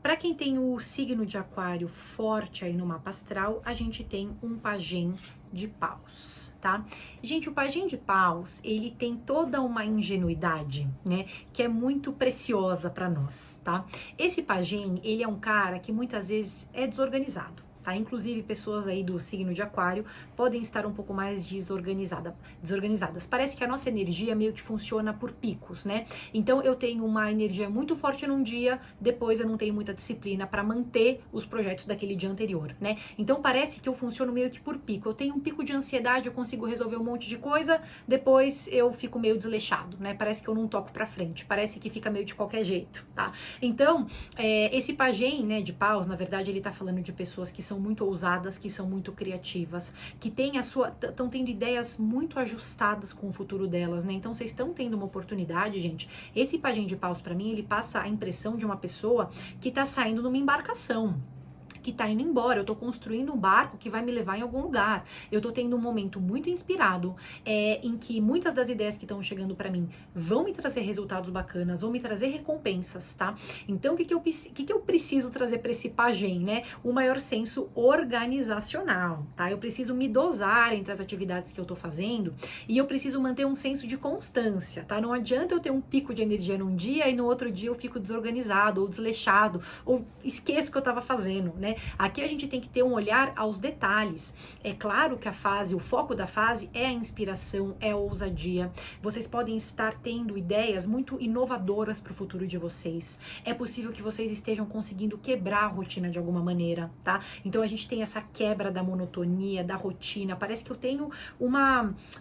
para quem tem o signo de Aquário forte aí no mapa astral, a gente tem um pajem de paus, tá? Gente, o pajem de paus, ele tem toda uma ingenuidade, né, que é muito preciosa para nós, tá? Esse pajem, ele é um cara que muitas vezes é desorganizado. Tá? Inclusive, pessoas aí do signo de Aquário podem estar um pouco mais desorganizadas. Parece que a nossa energia meio que funciona por picos, né? Então, eu tenho uma energia muito forte num dia, depois eu não tenho muita disciplina para manter os projetos daquele dia anterior, né? Então, parece que eu funciono meio que por pico. Eu tenho um pico de ansiedade, eu consigo resolver um monte de coisa, depois eu fico meio desleixado, né? Parece que eu não toco pra frente, parece que fica meio de qualquer jeito, tá? Então, esse pajem, né, de paus, na verdade, ele tá falando de pessoas que são muito ousadas, que são muito criativas, que estão tendo ideias muito ajustadas com o futuro delas, né? Então vocês estão tendo uma oportunidade, gente. Esse pajem de paus para mim, ele passa a impressão de uma pessoa que tá saindo numa embarcação, que tá indo embora, eu tô construindo um barco que vai me levar em algum lugar. Eu tô tendo um momento muito inspirado, em que muitas das ideias que estão chegando para mim vão me trazer resultados bacanas, vão me trazer recompensas, tá? Então, o que eu preciso trazer para esse pajem, né? O maior senso organizacional, tá? Eu preciso me dosar entre as atividades que eu tô fazendo e eu preciso manter um senso de constância, tá? Não adianta eu ter um pico de energia num dia e no outro dia eu fico desorganizado ou desleixado ou esqueço o que eu tava fazendo, né? Aqui a gente tem que ter um olhar aos detalhes. É claro que o foco da fase é a inspiração, é a ousadia. Vocês podem estar tendo ideias muito inovadoras para o futuro de vocês. É possível que vocês estejam conseguindo quebrar a rotina de alguma maneira, tá? Então a gente tem essa quebra da monotonia, da rotina. Parece que eu tenho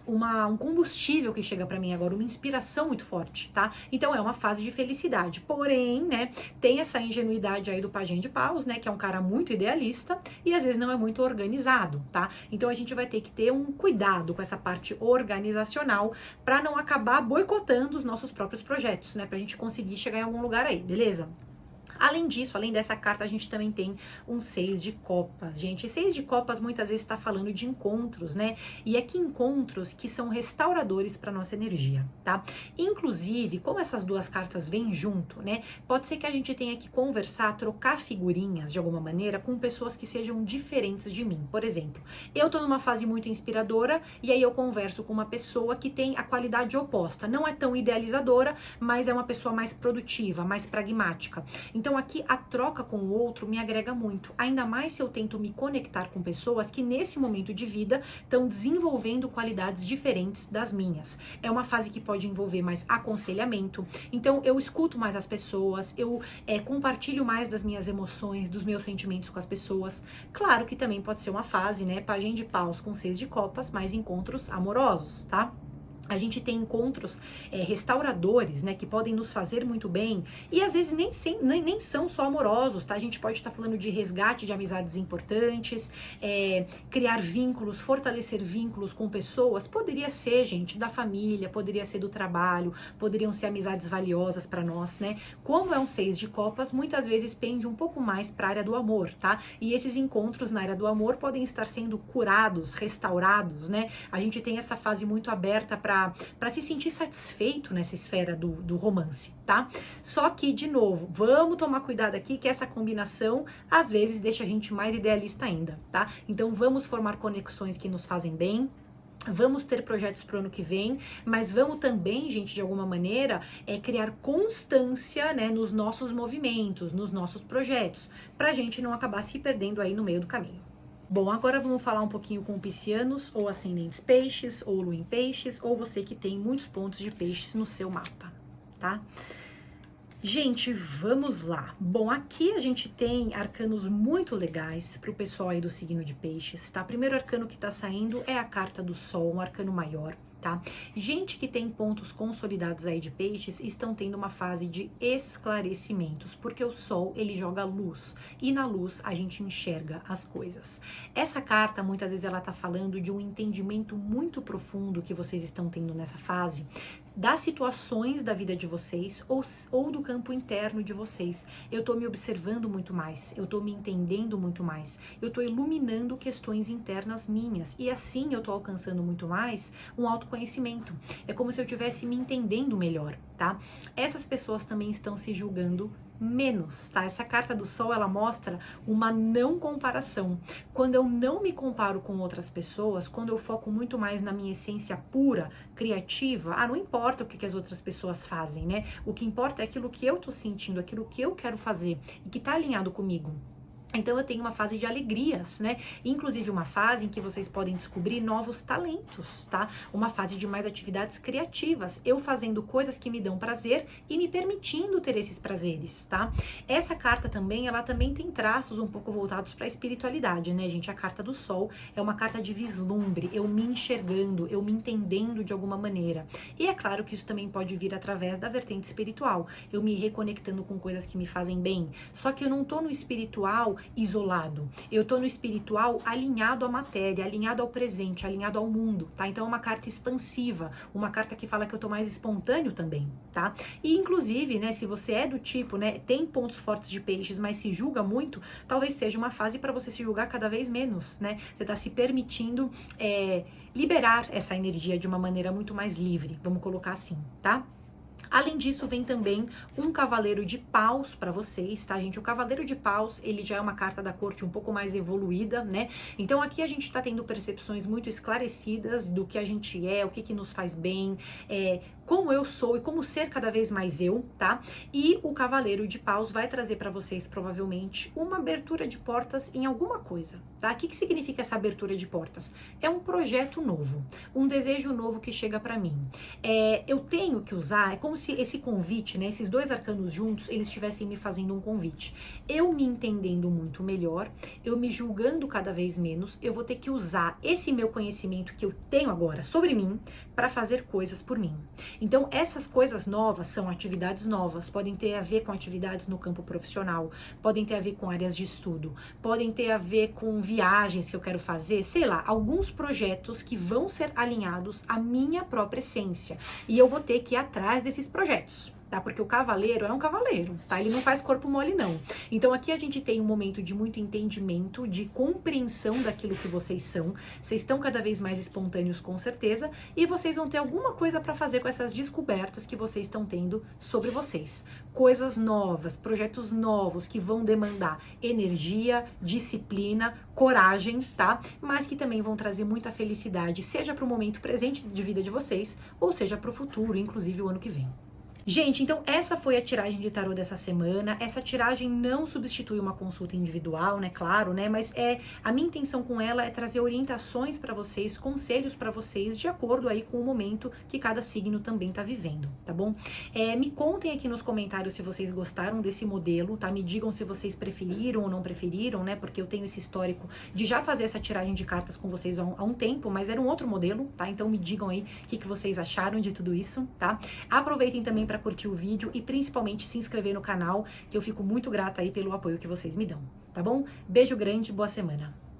um combustível que chega para mim agora, uma inspiração muito forte, tá? Então é uma fase de felicidade. Porém, né, tem essa ingenuidade aí do pajem de paus, né, que é um cara muito idealista e às vezes não é muito organizado, tá? Então a gente vai ter que ter um cuidado com essa parte organizacional para não acabar boicotando os nossos próprios projetos, né? Pra gente conseguir chegar em algum lugar aí, beleza? Além disso, além dessa carta, a gente também tem um 6 de copas, gente. E 6 de copas muitas vezes está falando de encontros, né? E é que encontros que são restauradores para nossa energia, tá? Inclusive, como essas duas cartas vêm junto, né? Pode ser que a gente tenha que conversar, trocar figurinhas de alguma maneira com pessoas que sejam diferentes de mim. Por exemplo, eu tô numa fase muito inspiradora e aí eu converso com uma pessoa que tem a qualidade oposta. Não é tão idealizadora, mas é uma pessoa mais produtiva, mais pragmática. Então aqui a troca com o outro me agrega muito, ainda mais se eu tento me conectar com pessoas que nesse momento de vida estão desenvolvendo qualidades diferentes das minhas. É uma fase que pode envolver mais aconselhamento, então eu escuto mais as pessoas, eu compartilho mais das minhas emoções, dos meus sentimentos com as pessoas. Claro que também pode ser uma fase, né, pajem de paus com 6 de copas, mais encontros amorosos, tá? A gente tem encontros restauradores, né, que podem nos fazer muito bem e às vezes nem são só amorosos, tá? A gente pode estar falando de resgate de amizades importantes, criar vínculos, fortalecer vínculos com pessoas. Poderia ser, gente, da família, poderia ser do trabalho, poderiam ser amizades valiosas para nós, né? Como é um 6 de copas, muitas vezes pende um pouco mais para a área do amor, tá? E esses encontros na área do amor podem estar sendo curados, restaurados, né? A gente tem essa fase muito aberta para se sentir satisfeito nessa esfera do romance, tá? Só que, de novo, vamos tomar cuidado aqui que essa combinação, às vezes, deixa a gente mais idealista ainda, tá? Então, vamos formar conexões que nos fazem bem, vamos ter projetos pro ano que vem, mas vamos também, gente, de alguma maneira, criar constância, né, nos nossos movimentos, nos nossos projetos, pra gente não acabar se perdendo aí no meio do caminho. Bom, agora vamos falar um pouquinho com piscianos, ou ascendentes peixes, ou lua em peixes, ou você que tem muitos pontos de peixes no seu mapa, tá? Gente, vamos lá. Bom, aqui a gente tem arcanos muito legais para o pessoal aí do signo de peixes, tá? Primeiro arcano que tá saindo é a carta do Sol, um arcano maior, tá? Gente que tem pontos consolidados aí de peixes estão tendo uma fase de esclarecimentos, porque o sol, ele joga luz, e na luz a gente enxerga as coisas. Essa carta, muitas vezes, ela tá falando de um entendimento muito profundo que vocês estão tendo nessa fase, das situações da vida de vocês ou do campo interno de vocês. Eu tô me observando muito mais, eu tô me entendendo muito mais, eu tô iluminando questões internas minhas, e assim eu tô alcançando muito mais um autoconhecimento. É como se eu estivesse me entendendo melhor, tá? Essas pessoas também estão se julgando menos, tá? Essa carta do sol, ela mostra uma não comparação. Quando eu não me comparo com outras pessoas, quando eu foco muito mais na minha essência pura, criativa, não importa o que as outras pessoas fazem, né? O que importa é aquilo que eu tô sentindo, aquilo que eu quero fazer e que tá alinhado comigo. Então eu tenho uma fase de alegrias, né? Inclusive uma fase em que vocês podem descobrir novos talentos, tá? Uma fase de mais atividades criativas, eu fazendo coisas que me dão prazer e me permitindo ter esses prazeres, tá? Essa carta também, ela também tem traços um pouco voltados para a espiritualidade, né, gente? A carta do sol é uma carta de vislumbre, eu me enxergando, eu me entendendo de alguma maneira. E é claro que isso também pode vir através da vertente espiritual, eu me reconectando com coisas que me fazem bem. Só que eu não tô no espiritual isolado, eu tô no espiritual alinhado à matéria, alinhado ao presente, alinhado ao mundo, tá? Então é uma carta expansiva, uma carta que fala que eu tô mais espontâneo também, tá? E inclusive, né, se você é do tipo, né, tem pontos fortes de peixes, mas se julga muito, talvez seja uma fase para você se julgar cada vez menos, né? Você tá se permitindo liberar essa energia de uma maneira muito mais livre, vamos colocar assim, tá? Além disso, vem também um cavaleiro de paus para vocês, tá, gente? O cavaleiro de paus, ele já é uma carta da corte um pouco mais evoluída, né? Então aqui a gente tá tendo percepções muito esclarecidas do que a gente é, o que que nos faz bem, como eu sou e como ser cada vez mais eu, tá? E o cavaleiro de paus vai trazer para vocês, provavelmente, uma abertura de portas em alguma coisa, tá? O que que significa essa abertura de portas? É um projeto novo, um desejo novo que chega para mim. Eu tenho que usar, é como se esse convite, né, esses dois arcanos juntos, eles estivessem me fazendo um convite. Eu me entendendo muito melhor, eu me julgando cada vez menos, eu vou ter que usar esse meu conhecimento que eu tenho agora sobre mim para fazer coisas por mim. Então, essas coisas novas são atividades novas, podem ter a ver com atividades no campo profissional, podem ter a ver com áreas de estudo, podem ter a ver com viagens que eu quero fazer, sei lá, alguns projetos que vão ser alinhados à minha própria essência. E eu vou ter que ir atrás desses projetos, tá? Porque o cavaleiro é um cavaleiro, tá? Ele não faz corpo mole, não. Então aqui a gente tem um momento de muito entendimento, de compreensão daquilo que vocês são. Vocês estão cada vez mais espontâneos, com certeza, e vocês vão ter alguma coisa para fazer com essas descobertas que vocês estão tendo sobre vocês. Coisas novas, projetos novos que vão demandar energia, disciplina, coragem, tá? Mas que também vão trazer muita felicidade, seja para o momento presente de vida de vocês, ou seja para o futuro, inclusive o ano que vem. Gente, então essa foi a tiragem de tarô dessa semana. Essa tiragem não substitui uma consulta individual, né? Claro, né? Mas a minha intenção com ela é trazer orientações para vocês, conselhos para vocês, de acordo aí com o momento que cada signo também tá vivendo, tá bom? Me contem aqui nos comentários se vocês gostaram desse modelo, tá? Me digam se vocês preferiram ou não preferiram, né? Porque eu tenho esse histórico de já fazer essa tiragem de cartas com vocês há um tempo, mas era um outro modelo, tá? Então me digam aí o que vocês acharam de tudo isso, tá? Aproveitem também para curtir o vídeo e principalmente se inscrever no canal, que eu fico muito grata aí pelo apoio que vocês me dão, tá bom? Beijo grande, boa semana!